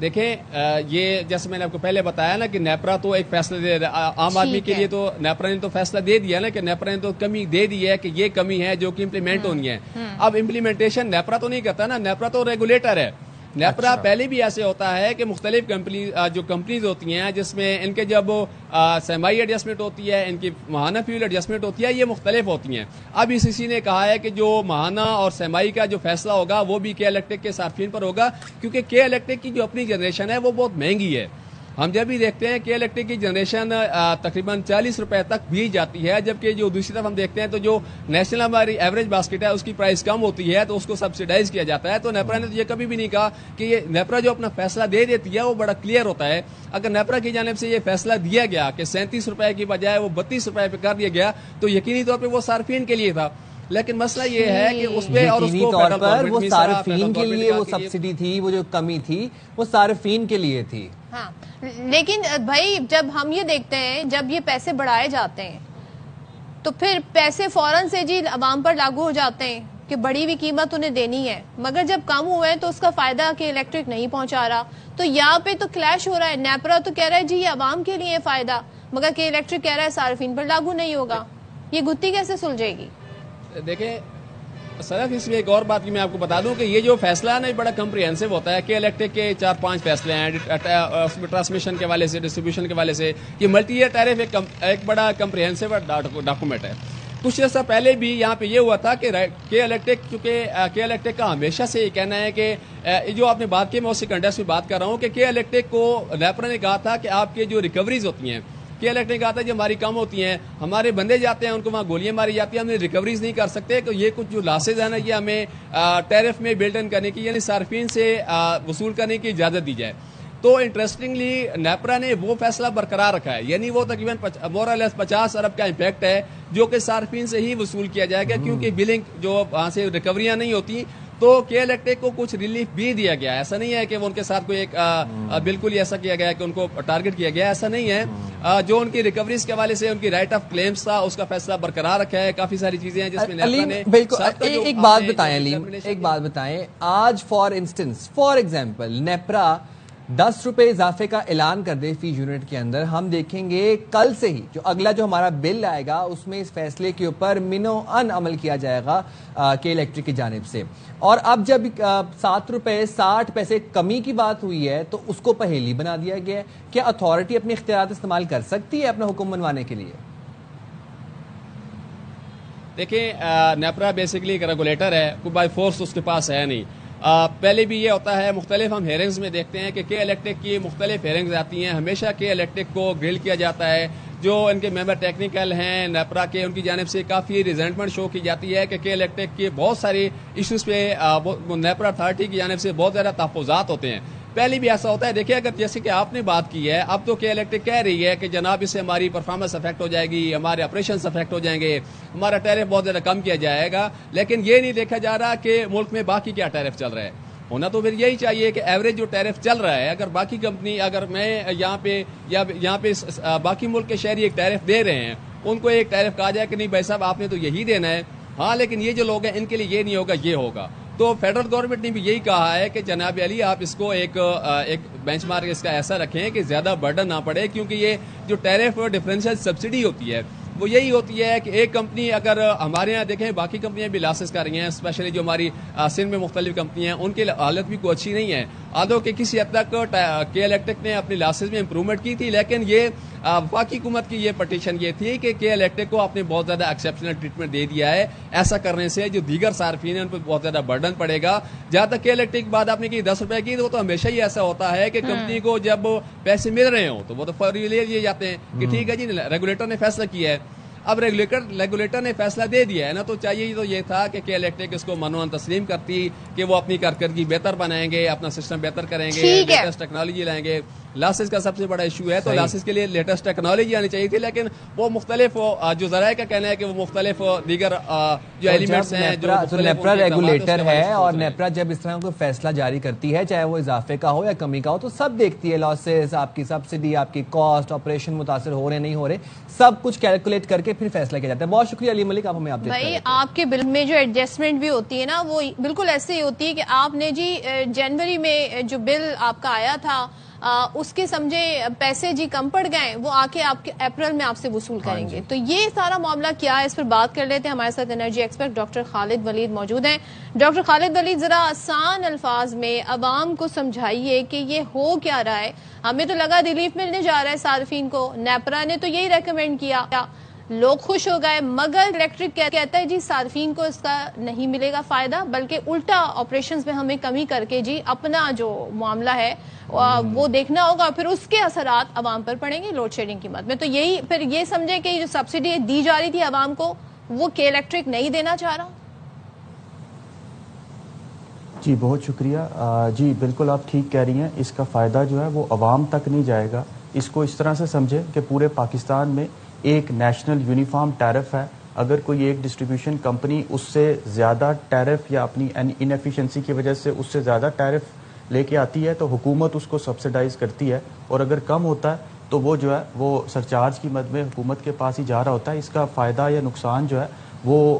دیکھیں یہ جیسے میں نے آپ کو پہلے بتایا نا کہ نیپرا تو ایک فیصلہ دے عام آدمی کے لیے، تو نیپرا نے تو فیصلہ دے دیا نا کہ نیپرا نے تو کمی دے دی ہے کہ یہ کمی ہے جو کہ امپلیمنٹ ہونی ہے. اب امپلیمنٹیشن نیپرا تو نہیں کرتا نا، نیپرا تو ریگولیٹر ہے. نیپرا پہلے بھی ایسے ہوتا ہے کہ مختلف کمپنیز ہوتی ہیں جس میں ان کے جب سرمائی ایڈجسٹمنٹ ہوتی ہے، ان کی ماہانہ فیول ایڈجسٹمنٹ ہوتی ہے، یہ مختلف ہوتی ہیں. اب اس سی نے کہا ہے کہ جو ماہانہ اور سرمائی کا جو فیصلہ ہوگا وہ بھی کے الیکٹرک کے صارفین پر ہوگا، کیونکہ کے الیکٹرک کی جو اپنی جنریشن ہے وہ بہت مہنگی ہے. ہم جب بھی دیکھتے ہیں کہ الیکٹرک کی جنریشن تقریباً 40 روپے تک بھی جاتی ہے، جبکہ جو دوسری طرف ہم دیکھتے ہیں تو جو نیشنل ہماری ایوریج باسکٹ ہے اس کی پرائس کم ہوتی ہے تو اس کو سبسیڈائز کیا جاتا ہے. تو نیپرا نے تو یہ کبھی بھی نہیں کہا کہ یہ نیپرا جو اپنا فیصلہ دے دیتی ہے وہ بڑا کلیئر ہوتا ہے. اگر نیپرا کی جانب سے یہ فیصلہ دیا گیا کہ 37 روپے کی بجائے وہ 32 روپے پہ کر دیا گیا تو یقینی طور پہ وہ صارفین کے لیے تھا. لیکن مسئلہ یہ ہے کہ اس پہ اور اس کو طور پر وہ صارفین کے لیے وہ سبسڈی تھی، وہ جو کمی تھی وہ صارفین کے لیے تھی. ہاں لیکن بھائی جب ہم یہ دیکھتے ہیں جب یہ پیسے بڑھائے جاتے ہیں تو پھر پیسے فوراً سے جی عوام پر لاگو ہو جاتے ہیں کہ بڑی ہوئی قیمت انہیں دینی ہے، مگر جب کم ہوئے تو اس کا فائدہ کہ الیکٹرک نہیں پہنچا رہا. تو یہاں پہ تو کلیش ہو رہا ہے. نیپرا تو کہہ رہا ہے جی یہ عوام کے لیے فائدہ، مگر کہ الیکٹرک کہہ رہا ہے صارفین پر لاگو نہیں ہوگا. یہ گتی کیسے سلجھے گی؟ دیکھیں صرف اس میں ایک اور بات کی میں آپ کو بتا دوں کہ یہ جو فیصلہ ہے نا یہ بڑا کمپریہنسو ہوتا ہے کہ الیکٹرک کے 4-5 فیصلے ہیں اس میں ٹرانسمیشن کے والے سے، ڈسٹریبیوشن کے والے سے. یہ ملٹی ایئر ٹیرف ایک بڑا کمپریہنسو ڈاکومنٹ ہے. کچھ عرصہ پہلے بھی یہاں پہ یہ ہوا تھا کہ کے الیکٹرک، چونکہ کے الیکٹرک کا ہمیشہ سے یہ کہنا ہے کہ جو آپ نے بات کی میں اسی کنٹیکسٹ میں بات کر رہا ہوں کہ کے الیکٹرک کو نیپرا نے کہا تھا کہ آپ کے جو ریکوریز ہوتی ہیں، کہ الیکٹرک نے کہا تھا جو ہماری کم ہوتی ہیں، ہمارے بندے جاتے ہیں ان کو وہاں گولیاں ماری جاتی ہیں، ہم نے ریکوریز نہیں کر سکتے، تو یہ کچھ جو لاسز ہیں نا یہ ہمیں ٹیرف میں بلڈ ان کرنے کی، یعنی صارفین سے وصول کرنے کی اجازت دی جائے. تو انٹرسٹنگلی نیپرا نے وہ فیصلہ برقرار رکھا ہے، یعنی وہ تقریباً مور اور لیس 50 ارب کا امپیکٹ ہے جو کہ صارفین سے ہی وصول کیا جائے گا، کیونکہ بلنگ جو وہاں سے ریکوریاں نہیں ہوتی. تو کے الیکٹرک کو کچھ ریلیف بھی دیا گیا ہے. ایسا نہیں ہے کہ وہ ان کے ساتھ کوئی ایک بالکل ہی ایسا کیا گیا کہ ان کو ٹارگٹ کیا گیا، ایسا نہیں ہے. جو ان کی ریکوریز کے حوالے سے ان کی رائٹ آف کلیمز تھا اس کا فیصلہ برقرار رکھا ہے. کافی ساری چیزیں ہیں جس میں نیپرا نے ایک بات بتائیں علیم، ایک بات بتائیں. آج فار ایگزامپل نیپرا 10 روپے اضافے کا اعلان کر دے فی یونٹ کے اندر، ہم دیکھیں گے کل سے ہی جو اگلا جو ہمارا بل آئے گا اس میں اس فیصلے کے اوپر منو ان عمل کیا جائے گا کے الیکٹرک کی جانب سے. اور اب جب 7 روپے 60 پیسے کمی کی بات ہوئی ہے تو اس کو پہیلی بنا دیا گیا ہے. کیا اتھارٹی اپنے اختیارات استعمال کر سکتی ہے اپنا حکم منوانے کے لیے؟ دیکھیں نیپرا بیسیکلی ایک ریگولیٹر ہے، کوئی بائی فورس اس کے پاس ہے نہیں. پہلے بھی یہ ہوتا ہے، مختلف ہم ہیئرنگز میں دیکھتے ہیں کہ کے الیکٹرک کی مختلف ہیئرنگز آتی ہیں، ہمیشہ کے الیکٹرک کو گرل کیا جاتا ہے. جو ان کے ممبر ٹیکنیکل ہیں نیپرا کے، ان کی جانب سے کافی ریزنٹمنٹ شو کی جاتی ہے کہ کے الیکٹرک کے بہت ساری ایشوز پہ نیپرا اتھارٹی کی جانب سے بہت زیادہ تحفظات ہوتے ہیں. پہلے بھی ایسا ہوتا ہے. دیکھیں اگر جیسے کہ آپ نے بات کی ہے، اب تو کے الیکٹرک کہہ رہی ہے کہ جناب اس سے ہماری پرفارمنس افیکٹ ہو جائے گی، ہمارے آپریشنس افیکٹ ہو جائیں گے، ہمارا ٹیرف بہت زیادہ کم کیا جائے گا. لیکن یہ نہیں دیکھا جا رہا کہ ملک میں باقی کیا ٹیرف چل رہا ہے. ہونا تو پھر یہی چاہیے کہ ایوریج جو ٹیرف چل رہا ہے، اگر باقی کمپنی، اگر میں یہاں پہ یا یہاں پہ باقی ملک کے شہری ایک ٹیرف دے رہے ہیں، ان کو ایک ٹیرف کہا جائے کہ نہیں بھائی صاحب آپ نے تو یہی دینا ہے. ہاں لیکن یہ جو لوگ ہیں ان کے لیے یہ نہیں ہوگا، یہ ہوگا. تو فیڈرل گورنمنٹ نے بھی یہی کہا ہے کہ جناب علی آپ اس کو ایک بینچ مارک اس کا ایسا رکھیں کہ زیادہ برڈن نہ پڑے، کیونکہ یہ جو ٹیرف ڈفرینشیل سبسڈی ہوتی ہے وہ یہی ہوتی ہے کہ ایک کمپنی، اگر ہمارے یہاں دیکھیں باقی کمپنیاں بھی لاسز کر رہی ہیں، اسپیشلی جو ہماری سندھ میں مختلف کمپنیاں ہیں ان کی حالت بھی کوئی اچھی نہیں ہے. آدھو کہ کسی حد تک کے الیکٹرک نے اپنی لاسز میں امپرومنٹ کی تھی، لیکن یہ وفاقی حکومت کی یہ پٹیشن یہ تھی کہ کے الیکٹرک کو آپ نے بہت زیادہ ایکسیپشنل ٹریٹمنٹ دے دیا ہے. ایسا کرنے سے جو دیگر صارفین ہیں ان پہ بہت زیادہ برڈن پڑے گا. جہاں تک کے الیکٹرک کی بات آپ نے کی 10 روپے کی، تو وہ تو ہمیشہ ہی ایسا ہوتا ہے کہ کمپنی کو جب پیسے مل رہے ہوں تو وہ تو فوری لے لیے جاتے ہیں کہ ٹھیک ہے جی ریگولیٹر نے فیصلہ کیا ہے. اب ریگولیٹر نے فیصلہ دے دیا ہے نا، تو چاہیے تو یہ تھا کہ الیکٹرک اس کو منوان تسلیم کرتی کہ وہ اپنی کارکردگی بہتر بنائیں گے، اپنا سسٹم بہتر کریں گے، لیٹسٹ ٹیکنالوجی لائیں گے. لاسز کا سب سے بڑا ایشو ہے. تو لاسز کے لیے لیٹسٹ ٹیکنالوجی آنی چاہیے تھی, لیکن وہ مختلف جو ذرائع کا کہنا ہے کہ وہ مختلف دیگر جو ایلیمنٹس ہیں جو نیپرا ریگولیٹر ہے, اور نیپرا جب اس طرح کوئی فیصلہ جاری کرتی ہے, چاہے وہ اضافے کا ہو یا کمی کا ہو, تو سب دیکھتی ہے لاسز, آپ کی سبسڈی, آپ کی کاسٹ, آپریشن متاثر ہو رہے نہیں ہو رہے, سب کچھ کیلکولیٹ کر کے پھر فیصلہ کیا جاتا ہے. بہت شکریہ علی ملک, آپ ہمیں اپڈیٹ بھائی آپ کے بل میں جو ایڈجسٹمنٹ بھی ہوتی ہے نا, وہ بالکل ایسے ہی ہوتی ہے کہ آپ نے جی جنوری میں جو بل آپ کا آیا تھا اس کے سمجھے پیسے جی کم پڑ گئے, وہ آ کے آپ کے اپریل میں آپ سے وصول کریں گے. تو یہ سارا معاملہ کیا ہے, اس پر بات کر لیتے ہیں. ہمارے ساتھ انرجی ایکسپرٹ ڈاکٹر خالد ولید موجود ہیں. ڈاکٹر خالد ولید, ذرا آسان الفاظ میں عوام کو سمجھائیے کہ یہ ہو کیا رہا ہے. ہمیں تو لگا ریلیف ملنے جا رہا ہے صارفین کو, نیپرا نے تو یہی ریکمینڈ کیا, لوگ خوش ہو گئے, مگر الیکٹرک کہتا ہے جی صارفین کو اس کا نہیں ملے گا فائدہ, بلکہ الٹا آپریشنز میں ہمیں کمی کر کے جی اپنا جو معاملہ ہے وہ دیکھنا ہوگا, پھر اس کے اثرات عوام پر پڑیں گے لوڈ شیڈنگ کی مد میں. تو یہی پھر یہ سمجھے کہ جو سبسڈی دی جا رہی تھی عوام کو, وہ کے الیکٹرک نہیں دینا چاہ رہا. جی بہت شکریہ. جی بالکل آپ ٹھیک کہہ رہی ہیں, اس کا فائدہ جو ہے وہ عوام تک نہیں جائے گا. اس کو اس طرح سے سمجھیں کہ پورے پاکستان میں ایک نیشنل یونیفارم ٹیرف ہے. اگر کوئی ایک ڈسٹریبیوشن کمپنی اس سے زیادہ ٹیرف یا اپنی انیفیشنسی کی وجہ سے اس سے زیادہ ٹیرف لے کے آتی ہے تو حکومت اس کو سبسڈائز کرتی ہے, اور اگر کم ہوتا ہے تو وہ جو ہے وہ سرچارج کی مد میں حکومت کے پاس ہی جا رہا ہوتا ہے. اس کا فائدہ یا نقصان جو ہے وہ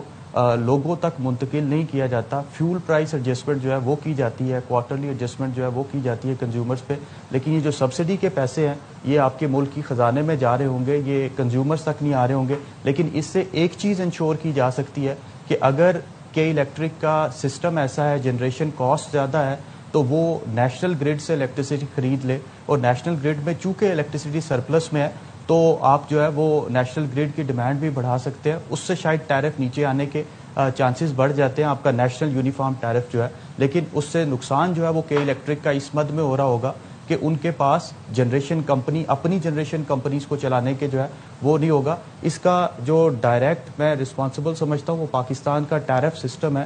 لوگوں تک منتقل نہیں کیا جاتا. فیول پرائس ایڈجسٹمنٹ جو ہے وہ کی جاتی ہے, کوارٹرلی ایڈجسٹمنٹ جو ہے وہ کی جاتی ہے کنزیومرز پہ, لیکن یہ جو سبسڈی کے پیسے ہیں یہ آپ کے ملک کی خزانے میں جا رہے ہوں گے, یہ کنزیومرز تک نہیں آ رہے ہوں گے. لیکن اس سے ایک چیز انشور کی جا سکتی ہے کہ اگر کے الیکٹرک کا سسٹم ایسا ہے, جنریشن کاسٹ زیادہ ہے, تو وہ نیشنل گریڈ سے الیکٹریسٹی خرید لے, اور نیشنل گریڈ میں چونکہ الیکٹریسٹی سرپلس میں ہے تو آپ جو ہے وہ نیشنل گریڈ کی ڈیمانڈ بھی بڑھا سکتے ہیں. اس سے شاید ٹیرف نیچے آنے کے چانسز بڑھ جاتے ہیں, آپ کا نیشنل یونیفارم ٹیرف جو ہے. لیکن اس سے نقصان جو ہے وہ کے الیکٹرک کا اس مد میں ہو رہا ہوگا کہ ان کے پاس جنریشن کمپنی, اپنی جنریشن کمپنیز کو چلانے کے جو ہے وہ نہیں ہوگا. اس کا جو ڈائریکٹ میں رسپانسبل سمجھتا ہوں وہ پاکستان کا ٹیرف سسٹم ہے,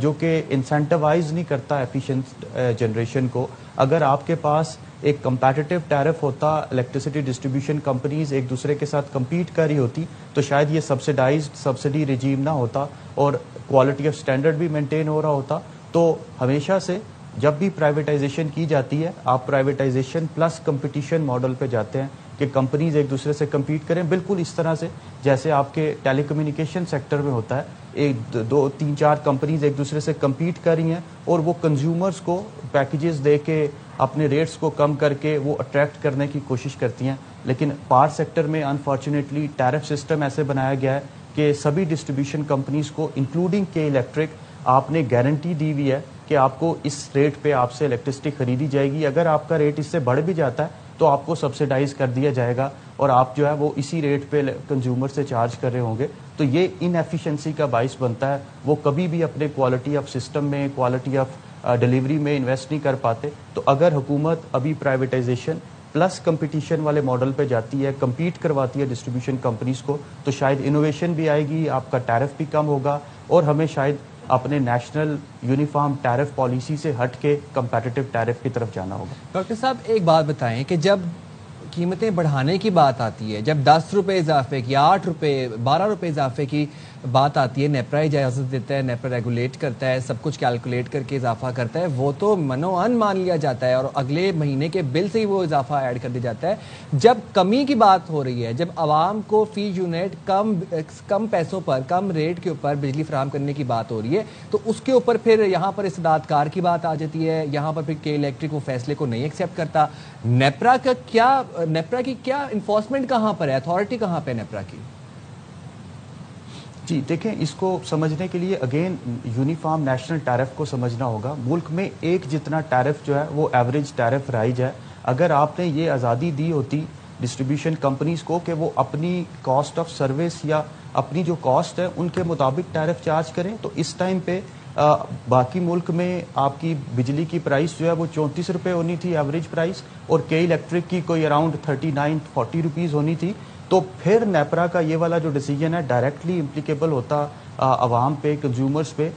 جو کہ انسینٹیوائز نہیں کرتا ایفیشینٹ جنریشن کو. اگر آپ کے پاس ایک کمپیٹیٹو ٹیرف ہوتا, الیکٹریسٹی ڈسٹریبیوشن کمپنیز ایک دوسرے کے ساتھ کمپیٹ کر رہی ہوتی, تو شاید یہ سبسڈی رجیم نہ ہوتا اور کوالٹی آف سٹینڈرڈ بھی مینٹین ہو رہا ہوتا. تو ہمیشہ سے جب بھی پرائیویٹائزیشن کی جاتی ہے, آپ پرائیویٹائزیشن پلس کمپٹیشن ماڈل پہ جاتے ہیں کہ کمپنیز ایک دوسرے سے کمپیٹ کریں, بالکل اس طرح سے جیسے آپ کے ٹیلی کمیونیکیشن سیکٹر میں ہوتا ہے. ایک دو تین چار کمپنیز ایک دوسرے سے کمپیٹ کر رہی ہیں اور وہ کنزیومرز کو پیکیجز دے کے اپنے ریٹس کو کم کر کے وہ اٹریکٹ کرنے کی کوشش کرتی ہیں. لیکن پاور سیکٹر میں انفارچونیٹلی ٹیرف سسٹم ایسے بنایا گیا ہے کہ سبھی ڈسٹریبیوشن کمپنیز کو انکلوڈنگ کے الیکٹرک آپ نے گارنٹی دی ہوئی ہے کہ آپ کو اس ریٹ پہ آپ سے الیکٹرسٹی خریدی جائے گی. اگر آپ کا ریٹ اس سے بڑھ بھی جاتا ہے تو آپ کو سبسڈائز کر دیا جائے گا, اور آپ جو ہے وہ اسی ریٹ پہ کنزیومر سے چارج کر رہے ہوں گے. تو یہ ان ایفیشنسی کا باعث بنتا ہے, وہ کبھی بھی اپنے کوالٹی آف سسٹم میں, کوالٹی آف ڈیلیوری میں انویسٹ نہیں کر پاتے. تو اگر حکومت ابھی پرائیویٹائزیشن پلس کمپٹیشن والے ماڈل پہ جاتی ہے, کمپیٹ کرواتی ہے ڈسٹریبیوشن کمپنیز کو, تو شاید انوویشن بھی آئے گی, آپ کا ٹیرف بھی کم ہوگا, اور ہمیں شاید اپنے نیشنل یونیفارم ٹیرف پالیسی سے ہٹ کے کمپیٹیٹو ٹیرف کی طرف جانا ہوگا. ڈاکٹر صاحب ایک بات بتائیں کہ جب قیمتیں بڑھانے کی بات آتی ہے, جب 10 روپے اضافے کی, 8 روپے 12 روپے اضافے کی بات آتی ہے, نیپرا اجازت دیتا ہے, نیپرا ریگولیٹ کرتا ہے, سب کچھ کیلکولیٹ کر کے اضافہ کرتا ہے, وہ تو منو ان مان لیا جاتا ہے اور اگلے مہینے کے بل سے ہی وہ اضافہ ایڈ کر دیا جاتا ہے. جب کمی کی بات ہو رہی ہے, جب عوام کو فی یونٹ کم پیسوں پر, کم ریٹ کے اوپر بجلی فراہم کرنے کی بات ہو رہی ہے, تو اس کے اوپر پھر یہاں پر استداد کار کی بات آ جاتی ہے, یہاں پر پھر کے الیکٹرک وہ فیصلے کو نہیں ایکسیپٹ کرتا. نیپرا کی کیا انفورسمنٹ کہاں پر ہے, اتھارٹی کہاں پہ نیپرا کی؟ جی دیکھیں, اس کو سمجھنے کے لیے اگین یونیفارم نیشنل ٹیرف کو سمجھنا ہوگا. ملک میں ایک جتنا ٹیرف جو ہے وہ ایوریج ٹیرف رائج ہے. اگر آپ نے یہ آزادی دی ہوتی ڈسٹریبیوشن کمپنیز کو کہ وہ اپنی کاسٹ آف سروس یا اپنی جو کاسٹ ہے ان کے مطابق ٹیرف چارج کریں, تو اس ٹائم پہ باقی ملک میں آپ کی بجلی کی پرائس جو ہے وہ 34 روپے ہونی تھی ایوریج پرائس, اور کے الیکٹرک کی کوئی اراؤنڈ 39-40 روپیز ہونی تھی. تو پھر نیپرا کا یہ والا جو ڈیسیجن ہے ڈائریکٹلی امپلیکیبل ہوتا عوام پہ, کنزیومرز پہ.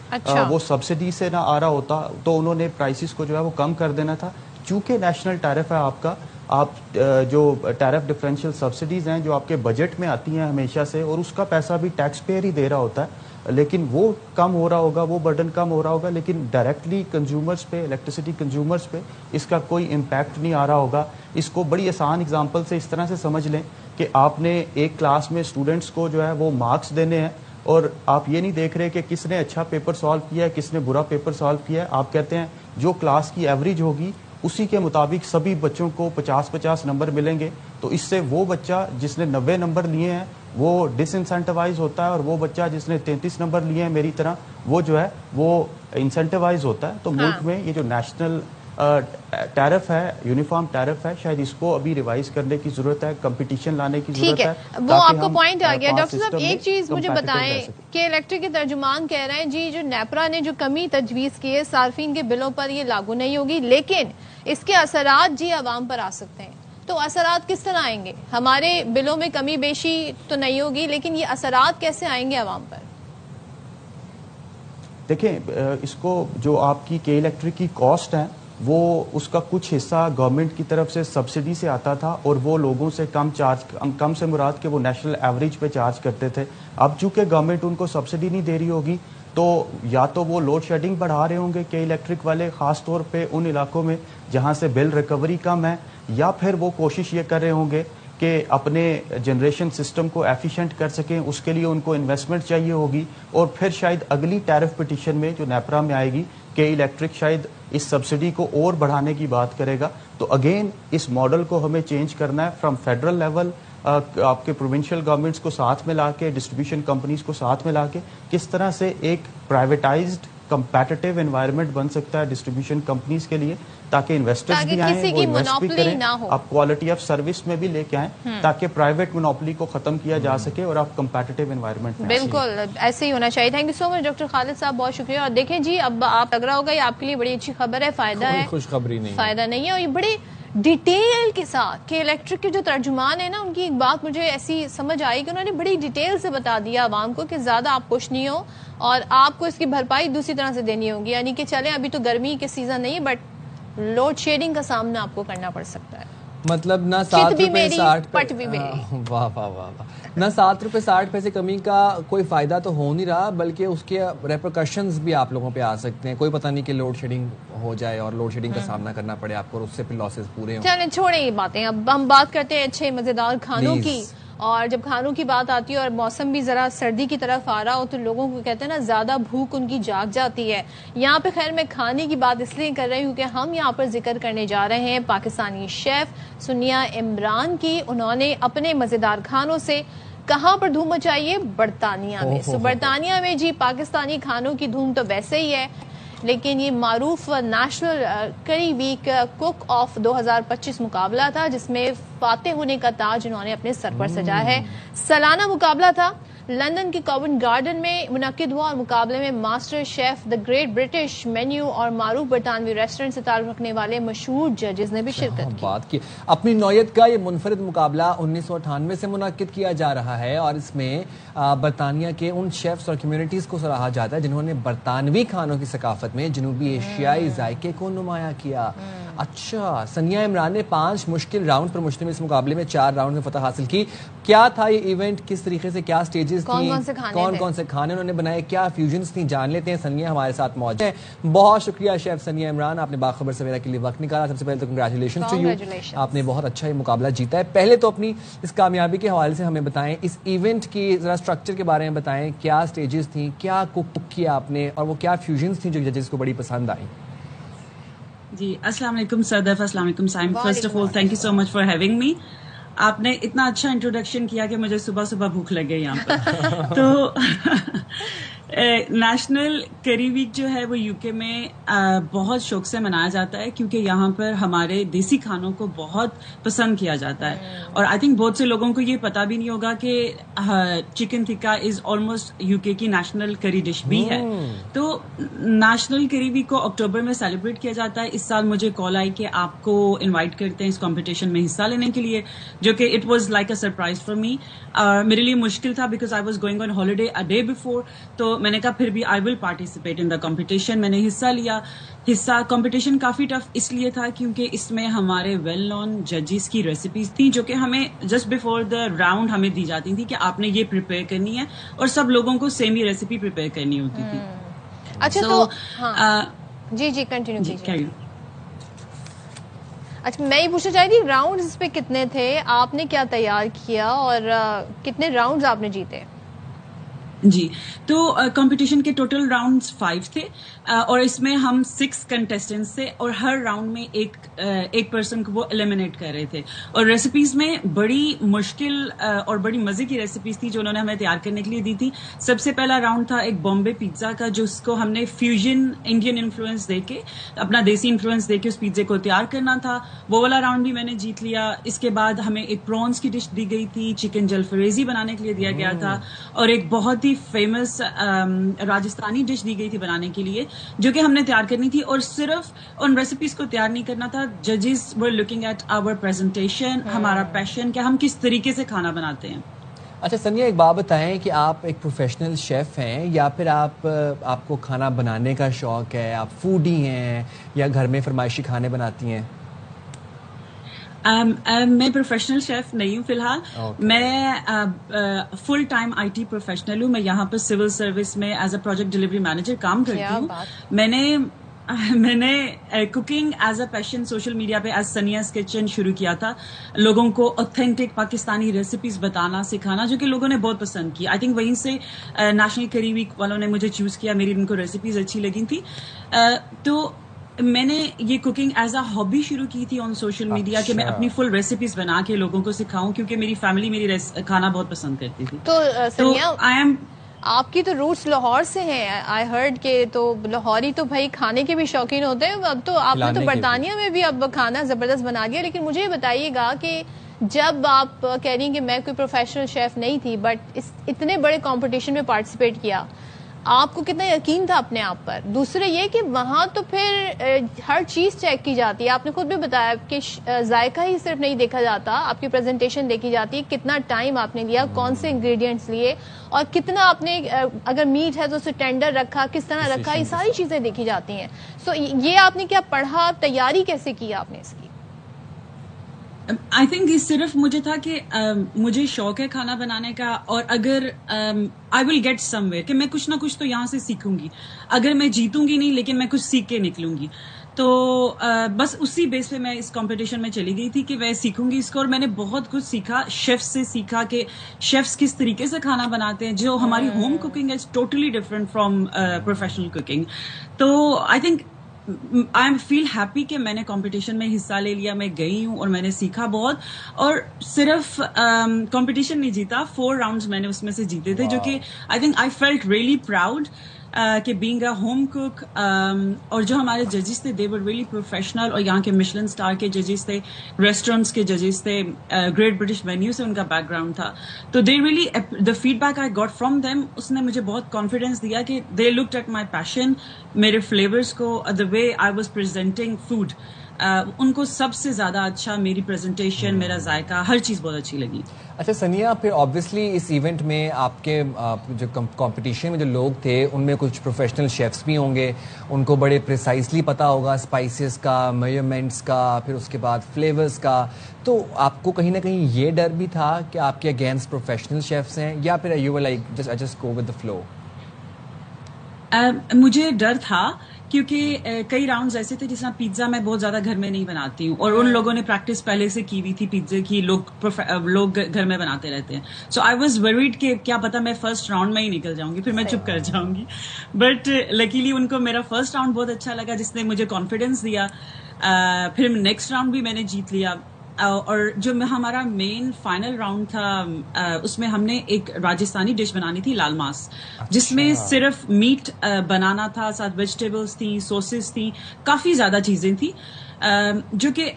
وہ سبسڈی سے نہ آ رہا ہوتا تو انہوں نے پرائسز کو جو ہے وہ کم کر دینا تھا. چونکہ نیشنل ٹیرف ہے آپ کا, آپ جو ٹیرف ڈفرینشیل سبسڈیز ہیں جو آپ کے بجٹ میں آتی ہیں ہمیشہ سے, اور اس کا پیسہ بھی ٹیکس پیئر ہی دے رہا ہوتا ہے, لیکن وہ کم ہو رہا ہوگا, وہ برڈن کم ہو رہا ہوگا, لیکن ڈائریکٹلی کنزیومرز پہ, الیکٹریسٹی کنزیومرز پہ اس کا کوئی امپیکٹ نہیں آ رہا ہوگا. اس کو بڑی آسان اگزامپل سے اس طرح سے سمجھ لیں کہ آپ نے ایک کلاس میں اسٹوڈنٹس کو جو ہے وہ مارکس دینے ہیں, اور آپ یہ نہیں دیکھ رہے کہ کس نے اچھا پیپر سالو کیا ہے, کس نے برا پیپر سالو کیا ہے. آپ کہتے ہیں جو کلاس کی ایوریج ہوگی اسی کے مطابق سبھی بچوں کو 50-50 نمبر ملیں گے. تو اس سے وہ بچہ جس نے 90 نمبر لیے ہیں وہ ڈس انسینٹیوائز ہوتا ہے, اور وہ بچہ جس نے 33 نمبر لیے ہیں میری طرح وہ جو ہے وہ انسینٹیوائز ہوتا ہے. تو ملک میں یہ جو نیشنل ٹیرف ہے, یونیفارم ٹیرف ہے, شاید اس کو ابھی ریوائز کرنے کی ضرورت ہے, کمپٹیشن لانے کی ضرورت ہے. وہ آپ کو پوائنٹ آ گیا. ڈاکٹر صاحب ایک چیز مجھے بتائیں کہ الیکٹرک کے ترجمان کہہ رہے ہیں جی جو نیپرا نے جو کمی تجویز کی ہے صارفین کے بلوں پر یہ لاگو نہیں ہوگی, لیکن اس کے اثرات جی عوام پر آ سکتے ہیں. تو اثرات کس طرح آئیں گے؟ ہمارے بلوں میں کمی بیشی تو نہیں ہوگی, لیکن یہ اثرات کیسے آئیں گے عوام پر؟ دیکھیں اس کو جو آپ کی کے الیکٹرک کی کاسٹ ہے وہ اس کا کچھ حصہ گورنمنٹ کی طرف سے سبسڈی سے آتا تھا, اور وہ لوگوں سے کم سے مراد کہ وہ نیشنل ایوریج پہ چارج کرتے تھے. اب چونکہ گورنمنٹ ان کو سبسڈی نہیں دے رہی ہوگی تو یا تو وہ لوڈ شیڈنگ بڑھا رہے ہوں گے کہ الیکٹرک والے, خاص طور پہ ان علاقوں میں جہاں سے بل ریکوری کم ہے, یا پھر وہ کوشش یہ کر رہے ہوں گے کہ اپنے جنریشن سسٹم کو ایفیشینٹ کر سکیں. اس کے لیے ان کو انویسٹمنٹ چاہیے ہوگی, اور پھر شاید اگلی ٹیرف پٹیشن میں جو نیپرا میں آئے گی کہ الیکٹرک شاید اس سبسڈی کو اور بڑھانے کی بات کرے گا. تو اگین اس ماڈل کو ہمیں چینج کرنا ہے فرام فیڈرل لیول, آپ کے پروونشل گورنمنٹس کو ساتھ میں لا کے, ڈسٹریبیوشن کمپنیز کو ساتھ میں لا کے کس طرح سے ایک پرائیویٹائزڈ کمپیٹیٹیو انوائرمنٹ بن سکتا ہے ڈسٹریبیوشن کمپنیز کے لیے, تاکہ انویسٹرز بھی آئیں, وہ انویسٹ بھی کریں, آپ کوالٹی آف سروس میں بھی لے کے آئیں تاکہ پرائیویٹ مونوپولی کو ختم کیا جا سکے اور آپ کمپیٹیٹیو انوائرمنٹ میں. بالکل ایسے ہی ہونا چاہیے. Thank you so much doctor Khalid صاحب, بہت شکریہ. اور دیکھیں جی اب آپ لگ رہا ہوگا یہ آپ کے لیے بڑی اچھی خبر ہے, فائدہ ہے, خوشخبری نہیں, فائدہ نہیں ہے, اور یہ بڑی ڈیٹیل کے ساتھ کہ الیکٹرک کے جو ترجمان ہیں نا ان کی ایک بات مجھے ایسی سمجھ آئی کہ انہوں نے بڑی ڈیٹیل سے بتا دیا عوام کو کہ زیادہ آپ خوش نہیں ہو اور آپ کو اس کی بھرپائی دوسری طرح سے دینی ہوگی. یعنی کہ چلیں ابھی تو گرمی کے سیزن نہیں ہے, بٹ لوڈ شیڈنگ کا سامنا آپ کو کرنا پڑ سکتا ہے. مطلب نہ 7 روپے 60 واہ واہ واہ نہ 7 روپے 60 پیسے کمی کا کوئی فائدہ تو ہو نہیں رہا, بلکہ اس کے ریپرکشنز بھی آپ لوگوں پہ آ سکتے ہیں. کوئی پتہ نہیں کہ لوڈ شیڈنگ ہو جائے اور لوڈ شیڈنگ کا سامنا کرنا پڑے آپ کو, اور اس سے پھر لاسز پورے ہوں. چلیں چھوڑیں یہ باتیں, اب ہم بات کرتے ہیں اچھے مزیدار کھانوں کی. اور جب کھانوں کی بات آتی ہے اور موسم بھی ذرا سردی کی طرف آ رہا ہو تو لوگوں کو کہتے ہیں نا زیادہ بھوک ان کی جاگ جاتی ہے. یہاں پہ خیر میں کھانے کی بات اس لیے کر رہی ہوں کہ ہم یہاں پر ذکر کرنے جا رہے ہیں پاکستانی شیف سنیا عمران کی. انہوں نے اپنے مزیدار کھانوں سے کہاں پر دھوم مچائی ہے؟ برطانیہ میں. سو برطانیہ میں جی پاکستانی کھانوں کی دھوم تو ویسے ہی ہے, لیکن یہ معروف نیشنل کری ویک کک آف 2025 مقابلہ تھا جس میں فاتح ہونے کا تاج انہوں نے اپنے سر پر سجایا ہے. سالانہ مقابلہ تھا, لندن کے کوونٹ گارڈن میں منعقد ہوا, اور مقابلے میں master chef the great British menu اور معروف برطانوی ریسٹورنٹ سے تعلق رکھنے والے مشہور ججز نے بھی شرکت کی. اپنی نوعیت کا یہ منفرد مقابلہ 1998 سے منعقد کیا جا رہا ہے, اور اس میں برطانیہ کے ان شیفز اور کمیونٹیز کو سراہا جاتا ہے جنہوں نے برطانوی کھانوں کی ثقافت میں جنوبی ایشیائی ذائقے کو نمایاں کیا. اچھا, سنیا عمران نے 5 مشکل راؤنڈ پر مشتمل اس مقابلے میں 4 راؤنڈ میں فتح حاصل کی. کیا تھا یہ ایونٹ, کس طریقے سے, کیا سٹیجز تھیں, کون سے کھانے انہوں نے بنائے, کیا فیوژنز تھیں, جان لیتے ہیں. سنیا ہمارے ساتھ موجود ہیں. بہت شکریہ شیف سنیا عمران, آپ نے باخبر سویرا کے لیے وقت نکالا. سب سے پہلے تو کنگریچولیشن ٹو یو, آپ نے بہت اچھا یہ مقابلہ جیتا ہے. پہلے تو اپنی اس کامیابی کے حوالے سے ہمیں بتائیں, اس ایونٹ کی ذرا اسٹرکچر کے بارے میں بتائیں, کیا سٹیجز تھیں, کیا کک کیا آپ نے, اور وہ کیا فیوژنز تھیں جو ججز کو بڑی پسند آئیں. جی السلام علیکم صدف, السلام علیکم Saim. First of all thank you so much for having me. آپ نے اتنا اچھا انٹروڈکشن کیا کہ مجھے صبح صبح بھوک لگ گئی یہاں پر. تو نیشنل کری ویک جو ہے وہ یو کے میں بہت شوق سے منایا جاتا ہے کیونکہ یہاں پر ہمارے دیسی کھانوں کو بہت پسند کیا جاتا ہے. اور آئی تھنک بہت سے لوگوں کو یہ پتا بھی نہیں ہوگا کہ chicken tikka is almost you کے کی نیشنل کری ڈش بھی ہے. تو نیشنل کری ویک کو اکتوبر میں سیلیبریٹ کیا جاتا ہے. اس سال مجھے کال آئی کہ آپ کو انوائٹ کرتے ہیں اس کمپٹیشن میں حصہ لینے کے لیے, جو کہ it was like a surprise for me. میرے لیے مشکل تھا because I was going on holiday a day before. تو میں نے کہا پھر بھی آئی will participate in the competition. میں نے حصہ لیا. کمپٹیشن کافی ٹف اس لیے تھا کیونکہ اس میں ہمارے ویل نون ججز کی ریسیپیز تھیں جو کہ ہمیں جسٹ بفور دا راؤنڈ ہمیں دی جاتی تھی کہ آپ نے یہ پریپیئر کرنی ہے, اور سب لوگوں کو سیم ہی ریسیپی پریپیئر کرنی ہوتی تھی. اچھا تو جی کنٹینیو کیجیے. اچھا میں یہ پوچھنا چاہتی تھی راؤنڈز اس پہ کتنے تھے, آپ نے کیا تیار کیا اور کتنے راؤنڈز آپ نے جیتے؟ جی تو کمپٹیشن کے ٹوٹل راؤنڈز 5 تھے, اور اس میں ہم 6 کنٹیسٹنٹس تھے, اور ہر راؤنڈ میں ایک پرسن کو وہ ایلیمنیٹ کر رہے تھے. اور ریسیپیز میں بڑی مشکل اور بڑی مزے کی ریسیپیز تھی جو انہوں نے ہمیں تیار کرنے کے لیے دی تھی. سب سے پہلا راؤنڈ تھا ایک بامبے پیزا کا, جس کو ہم نے فیوژن انڈین انفلوئنس دے کے, اپنا دیسی انفلوئنس دے کے اس پیزے کو تیار کرنا تھا. وہ والا راؤنڈ بھی میں نے جیت لیا. اس کے بعد ہمیں ایک پرونز کی ڈش دی گئی تھی, چکن جلفریزی بنانے کے لیے دیا گیا تھا, اور ایک بہت ہی فیمس راجستھانی ڈش دی گئی تھی بنانے کے لیے جو کہ ہم نے تیار کرنی تھی. اور صرف ان ریسیپیز کو تیار نہیں کرنا تھا, ججز were looking at our presentation, ہمارا پیشن کہ ہم کس طریقے سے کھانا بناتے ہیں. اچھا سنیا ایک بات بتائیں کہ آپ ایک پروفیشنل شیف ہیں یا پھر آپ کو کھانا بنانے کا شوق ہے, آپ فوڈی ہیں یا گھر میں فرمائشی کھانے بناتی ہیں؟ میں پروفیشنل شیف نہیں ہوں فی الحال. میں فل ٹائم IT پروفیشنل ہوں. میں یہاں پر سول سروس میں as a project delivery manager کام کرتی ہوں. میں نے cooking as a passion social media پہ ایز سنیاز کچن شروع کیا تھا, لوگوں کو اوتھینٹک پاکستانی ریسیپیز بتانا سکھانا, جو کہ لوگوں نے بہت پسند کی. آئی تھنک وہیں سے نیشنل کری ویک والوں نے مجھے چوز کیا, میری ان کو ریسیپیز اچھی لگی تھی. تو میں نے یہ کوکنگ ایز اے ہابی شروع کی تھی آن سوشل میڈیا کہ میں اپنی فل ریسیپیز بنا کے لوگوں کو سکھاؤں, کیونکہ میری فیملی میری کھانا بہت پسند کرتی تھی. تو آپ کی تو روٹس لاہور سے ہیں, آئی ہرڈ کہ تو لاہوری تو بھائی کھانے کے بھی شوقین ہوتے ہیں. اب تو آپ نے تو برطانیہ میں بھی اب کھانا زبردست بنا دیا. لیکن مجھے یہ بتائیے گا کہ جب آپ کہہ رہی ہیں کہ میں کوئی پروفیشنل شیف نہیں تھی بٹ اتنے بڑے کمپٹیشن میں پارٹیسپیٹ کیا, آپ کو کتنا یقین تھا اپنے آپ پر؟ دوسرے یہ کہ وہاں تو پھر ہر چیز چیک کی جاتی ہے. آپ نے خود بھی بتایا کہ ذائقہ ہی صرف نہیں دیکھا جاتا, آپ کی پریزنٹیشن دیکھی جاتی ہے, کتنا ٹائم آپ نے لیا, کون سے انگریڈینٹس لیے, اور کتنا آپ نے اگر میٹ ہے تو اسے ٹینڈر رکھا, کس طرح رکھا, یہ ساری چیزیں دیکھی جاتی ہیں. سو یہ آپ نے کیا پڑھا, تیاری کیسے کی آپ نے اس کی؟ آئی تھنک یہ صرف مجھے تھا کہ مجھے شوق ہے کھانا بنانے کا, اور اگر آئی ول گیٹ سم ویئر کہ میں کچھ نہ کچھ تو یہاں سے سیکھوں گی. اگر میں جیتوں گی نہیں لیکن میں کچھ سیکھ کے نکلوں گی. تو بس اسی بیس پہ میں اس کمپٹیشن میں چلی گئی تھی کہ میں سیکھوں گی اس کو. اور میں نے بہت کچھ سیکھا, شیف سے سیکھا کہ شیفس کس طریقے سے کھانا بناتے ہیں. جو ہماری ہوم کوکنگ ہے totally different from professional cooking. تو I think I feel happy کہ میں نے کمپٹیشن میں حصہ لے لیا, میں گئی ہوں اور میں نے سیکھا بہت. اور صرف کمپٹیشن نہیں جیتا, 4 راؤنڈز میں نے اس میں سے جیتے تھے, جو کہ I think I felt really proud کہ بینگ اے ہوم کوک. اور جو ہمارے ججز تھے دے ور ریئلی پروفیشنل, اور یہاں کے مشلن اسٹار کے ججز تھے, ریسٹورینٹس کے ججز تھے, گریٹ برٹش مینیو سے ان کا بیک گراؤنڈ تھا. تو they really the feedback I got from them, اس نے مجھے بہت کانفیڈینس دیا کہ دے لکڈ ایٹ مائی پیشن, میرے فلیورس کو, دا وے آئی واز پریزنٹنگ فوڈ, ان کو سب سے زیادہ اچھا میری پریزنٹیشن, میرا ذائقہ, ہر چیز بہت اچھی لگی. اچھا سنیا, پھر آبویسلی اس ایونٹ میں آپ کے جو کمپٹیشن میں جو لوگ تھے ان میں کچھ پروفیشنل شیفس بھی ہوں گے, ان کو بڑے پریسائزلی پتہ ہوگا اسپائسز کا, میجرمنٹس کا, پھر اس کے بعد فلیورز کا. تو آپ کو کہیں نہ کہیں یہ ڈر بھی تھا کہ آپ کے اگینسٹ پروفیشنل شیفس ہیں, یا پھر you were like just go with the flow? مجھے ڈر تھا کیونکہ کئی راؤنڈز ایسے تھے, جس طرح پیزا میں بہت زیادہ گھر میں نہیں بناتی ہوں, اور ان لوگوں نے پریکٹس پہلے سے کی ہوئی تھی پیزے کی, لوگ گھر میں بناتے رہتے ہیں. سو آئی واز وریڈ کہ کیا پتا میں فرسٹ راؤنڈ میں ہی نکل جاؤں گی, پھر میں چپ کر جاؤں گی. بٹ لکیلی ان کو میرا فرسٹ راؤنڈ بہت اچھا لگا, جس نے مجھے کانفیڈینس دیا. پھر نیکسٹ راؤنڈ بھی میں نے جیت لیا. اور جو ہمارا مین فائنل راؤنڈ تھا اس میں ہم نے ایک راجستھانی ڈش بنانی تھی, لال ماس, جس میں صرف میٹ بنانا تھا, ساتھ ویجیٹیبلس تھیں, سوسز تھیں, کافی زیادہ چیزیں تھیں, جو کہ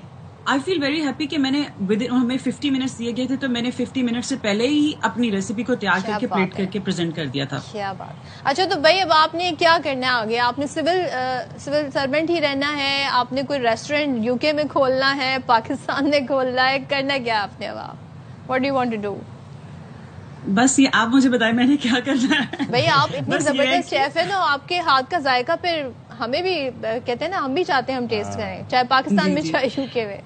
آئی فیل ویری ہیپی کہ میں نے ہمیں 50 منٹس دیے گئے تھے, تو میں نے 50 منٹ سے پہلے ہی اپنی ریسیپی کو تیار کر کے پلیٹ کر کے پریزنٹ کر دیا تھا. کیا بات. اچھا تو بھائی اب آپ نے کیا کرنا ہے آگے؟ آپ نے سول سرونٹ ہی رہنا ہے, آپ نے کوئی ریسٹورینٹ UK میں کھولنا ہے, پاکستان میں کھولنا ہے, کرنا کیا آپ نے اب؟ آپ what do you want to do? بس یہ آپ مجھے بتائیں میں نے کیا کرنا ہے. بھائی آپ اتنے زبردست شیف ہیں نا, آپ کے ہاتھ کا ذائقہ پھر ہمیں بھی کہتے ہیں نا, ہم بھی چاہتے ہیں ہم ٹیسٹ کریں, چاہے پاکستان میں چاہے یو کے میں.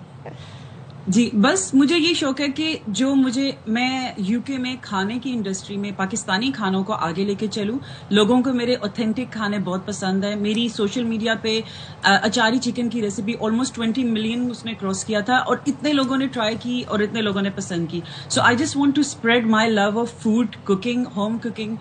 جی بس مجھے یہ شوق ہے کہ جو میں یو کے میں کھانے کی انڈسٹری میں پاکستانی کھانوں کو آگے لے کے چلوں. لوگوں کو میرے اوتھینٹک کھانے بہت پسند ہے. میری سوشل میڈیا پہ اچاری چکن کی ریسیپی آلموسٹ 20 ملین اس نے کراس کیا تھا, اور اتنے لوگوں نے ٹرائی کی اور اتنے لوگوں نے پسند کی. So I just want to spread my love of food, cooking, home cooking,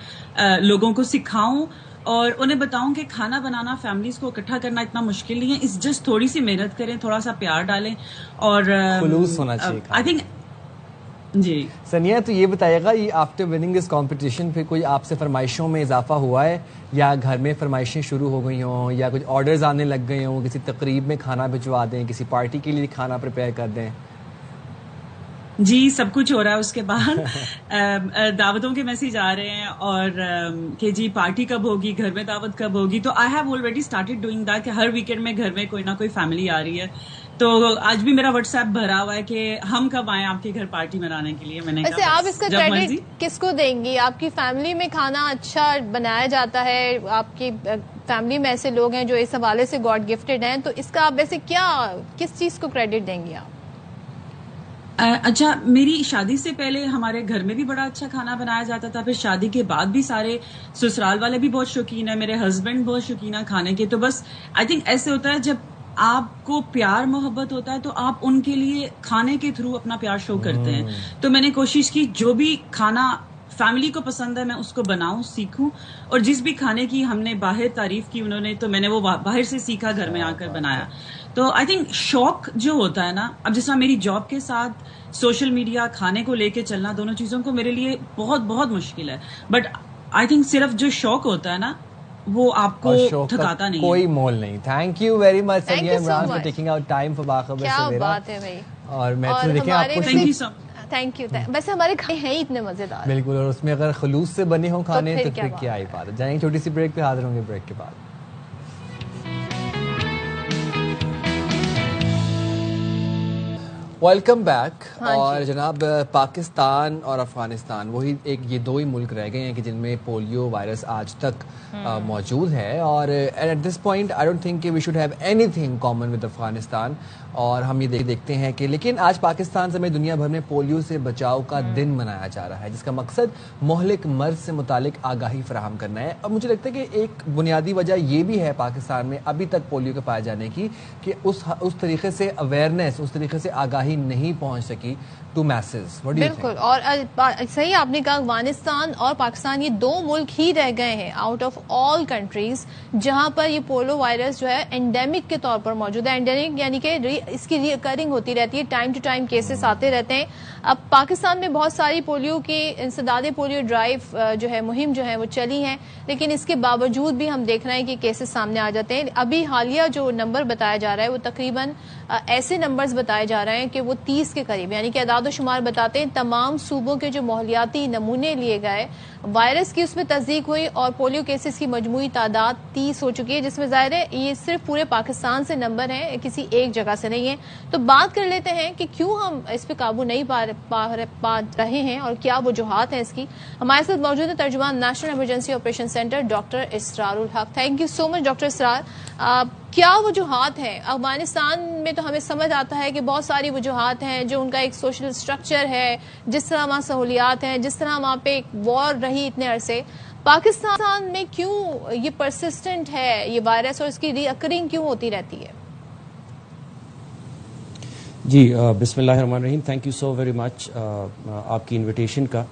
لوگوں کو سکھاؤں اور انہیں بتاؤں کہ کھانا بنانا فیملیز کو اکٹھا کرنا اتنا مشکل نہیں ہے. اس جسٹ تھوڑی سی محنت کریں, تھوڑا سا پیار ڈالیں اور خلوص ہونا چاہیے. آئی تھنک جی سنیا تو یہ بتائیے گا, یہ آفٹر وننگ اس کمپٹیشن پھر کوئی آپ سے فرمائشوں میں اضافہ ہوا ہے, یا گھر میں فرمائشیں شروع ہو گئی ہوں, یا کچھ آرڈرز آنے لگ گئے ہوں, کسی تقریب میں کھانا بھجوا دیں, کسی پارٹی کے لیے کھانا پریپیئر کر دیں؟ جی سب کچھ ہو رہا ہے. اس کے بعد دعوتوں کے میسج آ رہے ہیں اور کہ جی پارٹی کب ہوگی, گھر میں دعوت کب ہوگی. تو I have already started doing that کہ ہر ویکینڈ میں گھر میں کوئی نہ کوئی فیملی آ رہی ہے. تو آج بھی میرا واٹس ایپ بھرا ہوا ہے کہ ہم کب آئیں آپ کے گھر پارٹی منانے کے لیے. میں نے ایسے آپ اس کا کریڈٹ کس کو دیں گی؟ آپ کی فیملی میں کھانا اچھا بنایا جاتا ہے, آپ کی فیملی میں ایسے لوگ ہیں جو اس حوالے سے گاڈ گفٹڈ ہیں, تو اس کا آپ ویسے کس چیز کو کریڈٹ دیں گی آپ؟ اچھا, میری شادی سے پہلے ہمارے گھر میں بھی بڑا اچھا کھانا بنایا جاتا تھا. پھر شادی کے بعد بھی سارے سسرال والے بھی بہت شوقین ہیں, میرے ہسبینڈ بہت شوقین ہیں کھانے کے. تو بس آئی تھنک ایسے ہوتا ہے جب آپ کو پیار محبت ہوتا ہے تو آپ ان کے لیے کھانے کے تھرو اپنا پیار شو کرتے ہیں. تو میں نے کوشش کی جو بھی کھانا فیملی کو پسند ہے میں اس کو بناؤں, سیکھوں. اور جس بھی کھانے کی ہم نے باہر تعریف کی انہوں نے, تو میں نے وہ باہر سے سیکھا, گھر میں آ کر بنایا. تو آئی تھنک شوق جو ہوتا ہے نا, اب جس طرح میری جاب کے ساتھ سوشل میڈیا کھانے کو لے کے چلنا, دونوں چیزوں کو میرے لیے بہت بہت مشکل ہے. بٹ آئی تھنک صرف جو شوق ہوتا ہے نا وہ آپ کو تھکاتا نہیں, کوئی مول نہیں. تھینک یو ویری مچ سنیا Imran for taking out time for باخبر سویرا. کیا بات ہے بھائی. اور میں تو دیکھیں آپ کو thank you so thank you. ویسے ہمارے کھانے ہیں اتنے مزیدار. بالکل, اور اس میں اگر خلوص سے بنے ہوں کھانے تو پھر کیا ہی بات ہے. جائیں گے چھوٹی سی بریک پہ, حاضر ہوں گے بریک کے بعد. Welcome back. اور جناب پاکستان اور افغانستان وہی یہ دو ہی ملک رہ گئے ہیں کہ جن میں پولیو وائرس آج تک موجود ہے. اور at this point I don't think کہ we should have anything common with Afghanistan. اور ہم یہ دیکھتے ہیں کہ لیکن آج پاکستان سمیت دنیا بھر میں پولیو سے بچاؤ کا دن منایا جا رہا ہے, جس کا مقصد مہلک مرض سے متعلق آگاہی فراہم کرنا ہے. اب مجھے لگتا ہے کہ ایک بنیادی وجہ یہ بھی ہے پاکستان میں ابھی تک پولیو کے پائے جانے کی کہ اس طریقے سے اویئرنیس, اس طریقے سے آگاہی نہیں پہنچ سکی ٹو میسز. بالکل, اور صحیح آپ نے کہا, افغانستان اور پاکستان یہ دو ملک ہی رہ گئے ہیں آؤٹ آف آل کنٹریز جہاں پر یہ پولو وائرس جو ہے اینڈیمک کے طور پر موجود ہے. اینڈیمک یعنی کہ اس کی ریکرنگ ہوتی رہتی ہے, ٹائم ٹو ٹائم کیسز آتے رہتے ہیں. اب پاکستان میں بہت ساری پولیو کی انسداد پولیو ڈرائیو جو ہے مہم جو ہے وہ چلی ہیں, لیکن اس کے باوجود بھی ہم دیکھ رہے ہیں کہ کیسز سامنے آ جاتے ہیں. ابھی حالیہ جو نمبر بتایا جا رہا ہے وہ تقریباً ایسے نمبرز بتائے جا رہے ہیں کہ وہ 30 کے قریب, یعنی کہ اعداد و شمار بتاتے ہیں تمام صوبوں کے جو ماحولیاتی نمونے لیے گئے وائرس کی اس میں تصدیق ہوئی اور پولیو کیسز کی مجموعی تعداد 30 ہو چکی ہے, جس میں ظاہر ہے یہ صرف پورے پاکستان سے نمبر ہیں, کسی ایک جگہ سے نہیں ہے. تو بات کر لیتے ہیں کہ کیوں ہم اس پہ قابو نہیں پا رہے ہیں اور کیا وجوہات ہیں اس کی. ہمارے ساتھ موجود ہے ترجمان national emergency operation centre doctor Israr ul-Haq. Thank you so much doctor Israr. کیا وجوہات ہیں؟ افغانستان میں تو ہمیں سمجھ آتا ہے کہ بہت ساری وجوہات ہیں, جو ان کا ایک سوشل سٹرکچر ہے, جس طرح وہاں سہولیات ہیں, جس طرح وہاں پہ ایک وار رہی اتنے عرصے. پاکستان میں کیوں یہ پرسسٹنٹ ہے یہ وائرس اور اس کی ری اکرنگ کیوں ہوتی رہتی ہے؟ جی بسم اللہ الرحمن الرحیم. Thank you so very much آپ کی انویٹیشن کا.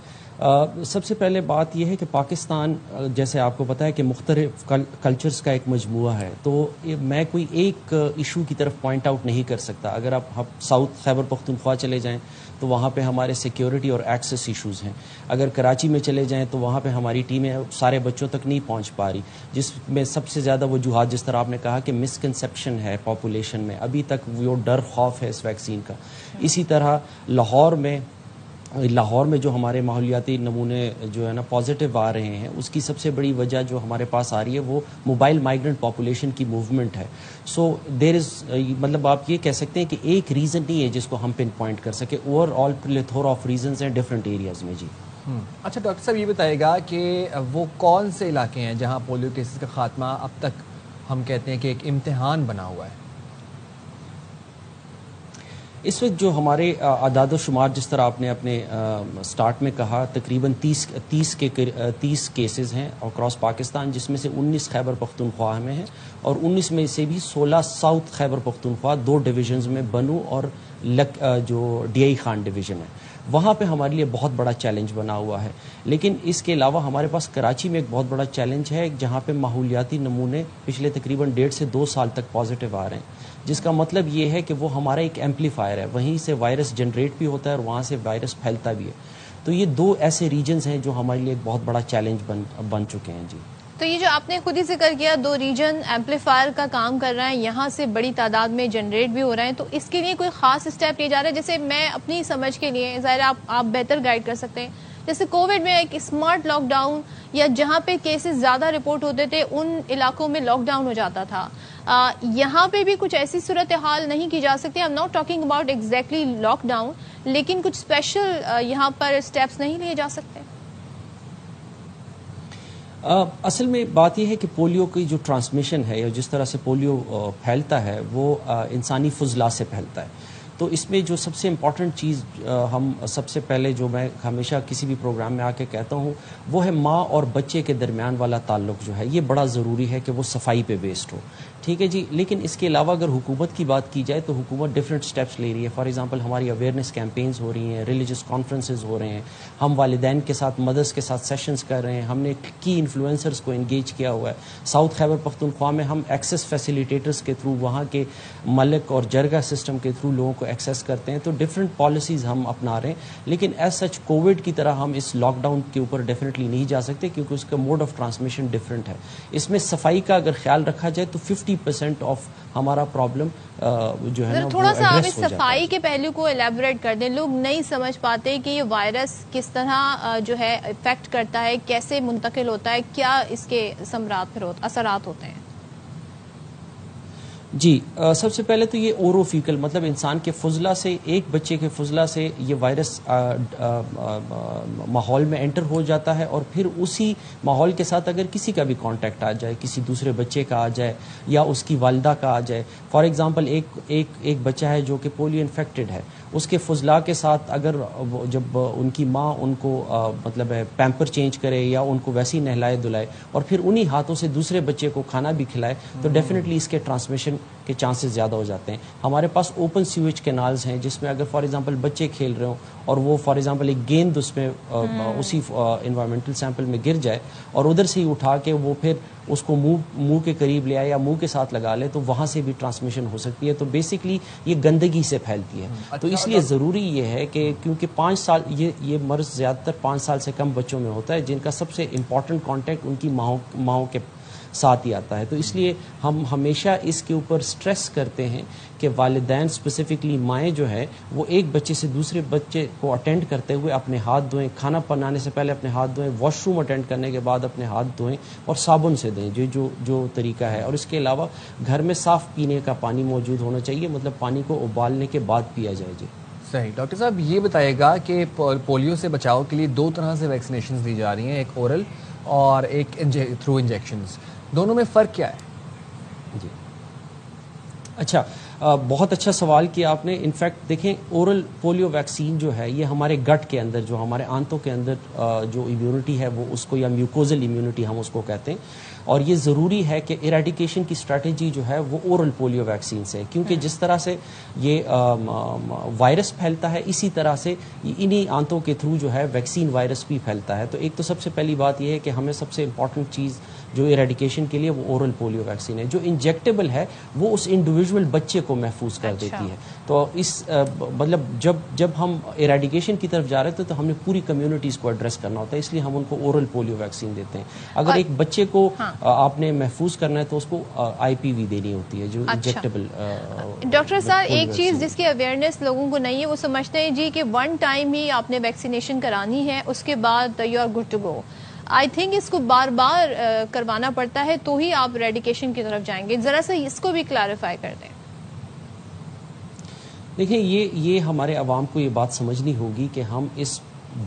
سب سے پہلے بات یہ ہے کہ پاکستان جیسے آپ کو پتہ ہے کہ مختلف کلچرز کا ایک مجموعہ ہے, تو میں کوئی ایک ایشو کی طرف پوائنٹ آؤٹ نہیں کر سکتا. اگر آپ ساؤتھ خیبر پختونخوا چلے جائیں تو وہاں پہ ہمارے سیکیورٹی اور ایکسیس ایشوز ہیں. اگر کراچی میں چلے جائیں تو وہاں پہ ہماری ٹیمیں سارے بچوں تک نہیں پہنچ پا رہی, جس میں سب سے زیادہ وجوہات جس طرح آپ نے کہا کہ مسکنسیپشن ہے پاپولیشن میں, ابھی تک وہ ڈر خوف ہے اس ویکسین کا. اسی طرح لاہور میں جو ہمارے ماحولیاتی نمونے جو ہے نا پازیٹیو آ رہے ہیں, اس کی سب سے بڑی وجہ جو ہمارے پاس آ رہی ہے وہ موبائل مائیگرنٹ پاپولیشن کی موومنٹ ہے. سو دیر از مطلب آپ یہ کہہ سکتے ہیں کہ ایک ریزن نہیں ہے جس کو ہم پن پوائنٹ کر سکے, اوور آل پلیتھورا آف ریزنز ہیں ڈفرینٹ ایریاز میں. جی اچھا ڈاکٹر صاحب یہ بتائیے کہ وہ کون سے علاقے ہیں جہاں پولیو کیسز کا خاتمہ اب تک ہم کہتے ہیں کہ ایک امتحان بنا ہوا ہے؟ اس وقت جو ہمارے اعداد و شمار جس طرح آپ نے اپنے سٹارٹ میں کہا تقریباً 30 کیسز ہیں اکراس پاکستان، جس میں سے 19 خیبر پختونخوا میں ہیں اور 19 میں سے بھی 16 ساؤتھ خیبر پختونخوا 2 ڈویژنز میں بنو اور جو ڈی آئی خان ڈویژن ہے، وہاں پہ ہمارے لیے بہت بڑا چیلنج بنا ہوا ہے. لیکن اس کے علاوہ ہمارے پاس کراچی میں ایک بہت بڑا چیلنج ہے جہاں پہ ماحولیاتی نمونے پچھلے تقریباً 1.5 سے 2 سال تک پازیٹیو آ رہے ہیں، جس کا مطلب یہ ہے کہ وہ ہمارا ایک ایمپلیفائر ہے، وہیں سے وائرس جنریٹ بھی ہوتا ہے اور وہاں سے وائرس پھیلتا بھی ہے. تو یہ 2 ایسے ریجنز ہیں جو ہمارے لیے ایک بہت بڑا چیلنج بن چکے ہیں. جی تو یہ جو آپ نے خود ہی ذکر کیا 2 ریجن ایمپلیفائر کا کام کر رہا ہے، یہاں سے بڑی تعداد میں جنریٹ بھی ہو رہے ہیں، تو اس کے لیے کوئی خاص اسٹیپ لیے جا رہے ہیں؟ جیسے میں اپنی سمجھ کے لیے ظاہر آپ بہتر گائیڈ کر سکتے ہیں، جیسے کووڈ میں ایک اسمارٹ لاک ڈاؤن یا جہاں پہ کیسز زیادہ رپورٹ ہوتے تھے ان علاقوں میں لاک ڈاؤن ہو جاتا تھا، یہاں پہ بھی کچھ ایسی صورتحال نہیں کی جا سکتی؟ I am not talking about exactly lockdown, لیکن کچھ اسپیشل یہاں پر اسٹیپس نہیں لیے جا سکتے؟ اصل میں بات یہ ہے کہ پولیو کی جو ٹرانسمیشن ہے یا جس طرح سے پولیو پھیلتا ہے وہ انسانی فضلہ سے پھیلتا ہے. تو اس میں جو سب سے امپورٹنٹ چیز ہم سب سے پہلے جو میں ہمیشہ کسی بھی پروگرام میں آ کے کہتا ہوں وہ ہے ماں اور بچے کے درمیان والا تعلق جو ہے یہ بڑا ضروری ہے کہ وہ صفائی پہ بیسڈ ہو. ٹھیک ہے جی. لیکن اس کے علاوہ اگر حکومت کی بات کی جائے تو حکومت ڈفرینٹ سٹیپس لے رہی ہے. فار ایگزامپل ہماری اویئرنیس کیمپینز ہو رہی ہیں، ریلیجس کانفرنسز ہو رہے ہیں، ہم والدین کے ساتھ مدرس کے ساتھ سیشنز کر رہے ہیں، ہم نے کی انفلوئنسرز کو انگیج کیا ہوا ہے. ساؤتھ خیبر پختونخوا میں ہم ایکسیس فیسیلیٹیٹرز کے تھرو وہاں کے ملک اور جرگہ سسٹم کے تھرو لوگوں کو ایکسیس کرتے ہیں. تو ڈفرینٹ پالیسیز ہم اپنا رہے ہیں، لیکن ایز سچ کووڈ کی طرح ہم اس لاک ڈاؤن کے اوپر ڈیفینیٹلی نہیں جا سکتے کیونکہ اس کا موڈ آف ٹرانسمیشن ڈفرینٹ ہے. اس میں صفائی کا اگر خیال رکھا جائے تو 50% آف ہمارا پرابلم جو ہے نا تھوڑا سا آپ اس صفائی کے پہلو کو الیبوریٹ کر دیں. لوگ نہیں سمجھ پاتے کہ یہ وائرس کس طرح جو ہے افیکٹ کرتا ہے، کیسے منتقل ہوتا ہے، کیا اس کے اثرات ہوتے ہیں. جی سب سے پہلے تو یہ اورو فیکل مطلب انسان کے فضلہ سے، ایک بچے کے فضلہ سے یہ وائرس ماحول میں انٹر ہو جاتا ہے اور پھر اسی ماحول کے ساتھ اگر کسی کا بھی کانٹیکٹ آ جائے، کسی دوسرے بچے کا آ جائے یا اس کی والدہ کا آ جائے. فار ایگزامپل ایک بچہ ہے جو کہ پولیو انفیکٹڈ ہے، اس کے فضلہ کے ساتھ اگر جب ان کی ماں ان کو مطلب پیمپر چینج کرے یا ان کو ویسے ہی نہلائے دلائے اور پھر انہی ہاتھوں سے دوسرے بچے کو کھانا بھی کھلائے تو ڈیفینیٹلی اس کے ٹرانسمیشن کے چانسز زیادہ ہو جاتے ہیں. ہمارے پاس اوپن سیویج کینالز ہیں جس میں اگر فار ایگزامپل بچے کھیل رہے ہوں اور وہ فار ایگزامپل ایک گیند اس میں اسی انوائرمنٹل سیمپل میں گر جائے اور ادھر سے ہی اٹھا کے وہ پھر اس کو منہ کے قریب لے آئے یا منہ کے ساتھ لگا لے تو وہاں سے بھی ٹرانسمیشن ہو سکتی ہے. تو بیسکلی یہ گندگی سے پھیلتی ہے. تو اس لیے ضروری یہ ہے کہ کیونکہ 5 سال یہ مرض زیادہ تر 5 سال سے کم بچوں میں ہوتا ہے جن کا سب سے امپورٹنٹ کانٹیکٹ ان کی ماؤں کے ساتھ ہی آتا ہے. تو اس لیے ہم ہمیشہ اس کے اوپر سٹریس کرتے ہیں کہ والدین اسپیسیفکلی مائیں جو ہے وہ ایک بچے سے دوسرے بچے کو اٹینڈ کرتے ہوئے اپنے ہاتھ دھوئیں، کھانا بنانے سے پہلے اپنے ہاتھ دھوئیں، واش روم اٹینڈ کرنے کے بعد اپنے ہاتھ دھوئیں اور صابن سے دیں جو طریقہ ہے. اور اس کے علاوہ گھر میں صاف پینے کا پانی موجود ہونا چاہیے، مطلب پانی کو ابالنے کے بعد پیا جائے. جی صحیح. ڈاکٹر صاحب یہ بتائیے گا کہ پولیو سے بچاؤ کے لیے 2 طرح سے ویکسینیشن دی جا رہی ہیں، ایک اورل اور ایک تھرو انجیکشنز، دونوں میں فرق کیا ہے؟ جی اچھا، بہت اچھا سوال کیا آپ نے. انفیکٹ دیکھیں اورل پولیو ویکسین جو ہے یہ ہمارے گٹ کے اندر جو ہمارے آنتوں کے اندر جو امیونٹی ہے وہ اس کو یا میوکوزل امیونٹی ہم اس کو کہتے ہیں. اور یہ ضروری ہے کہ ایریڈیکیشن کی اسٹریٹجی جو ہے وہ اورل پولیو ویکسین سے، کیونکہ جس طرح سے یہ وائرس پھیلتا ہے اسی طرح سے انہی آنتوں کے تھرو جو ہے ویکسین وائرس بھی پھیلتا ہے. تو ایک تو سب سے پہلی بات یہ ہے کہ ہمیں سب سے امپورٹنٹ چیز جو ایریڈیکیشن کے لیے وہ اورل پولیو ویکسین ہے. جو انجیکٹیبل ہے وہ اس انڈیویجول بچے کو محفوظ کر دیتی ہے. تو اس مطلب جب ہم ایریڈیکیشن کی طرف جا رہے تھے تو ہم نے پوری کمیونٹیز کو ایڈریس کرنا ہوتا ہے، اس لیے ہم ان کو اورل پولیو ویکسین دیتے ہیں. اگر ایک بچے کو آپ نے محفوظ کرنا ہے تو اس کو آئی پی وی دینی ہوتی ہے جو انجیکٹیبل. ڈاکٹر صاحب ایک چیز جس کی اویئرنیس لوگوں کو نہیں ہے، وہ سمجھتے ہیں جی کہ 1 ٹائم ہی آپ نے ویکسینیشن کرانی ہے، اس کے بعد you are good to go. I think اس کو بار بار کروانا پڑتا ہے تو ہی آپ ریڈیکیشن کی طرف جائیں گے. ذرا سا اس کو بھی کلیریفائی کر دیں. دیکھیں یہ ہمارے عوام کو یہ بات سمجھنی ہوگی کہ ہم اس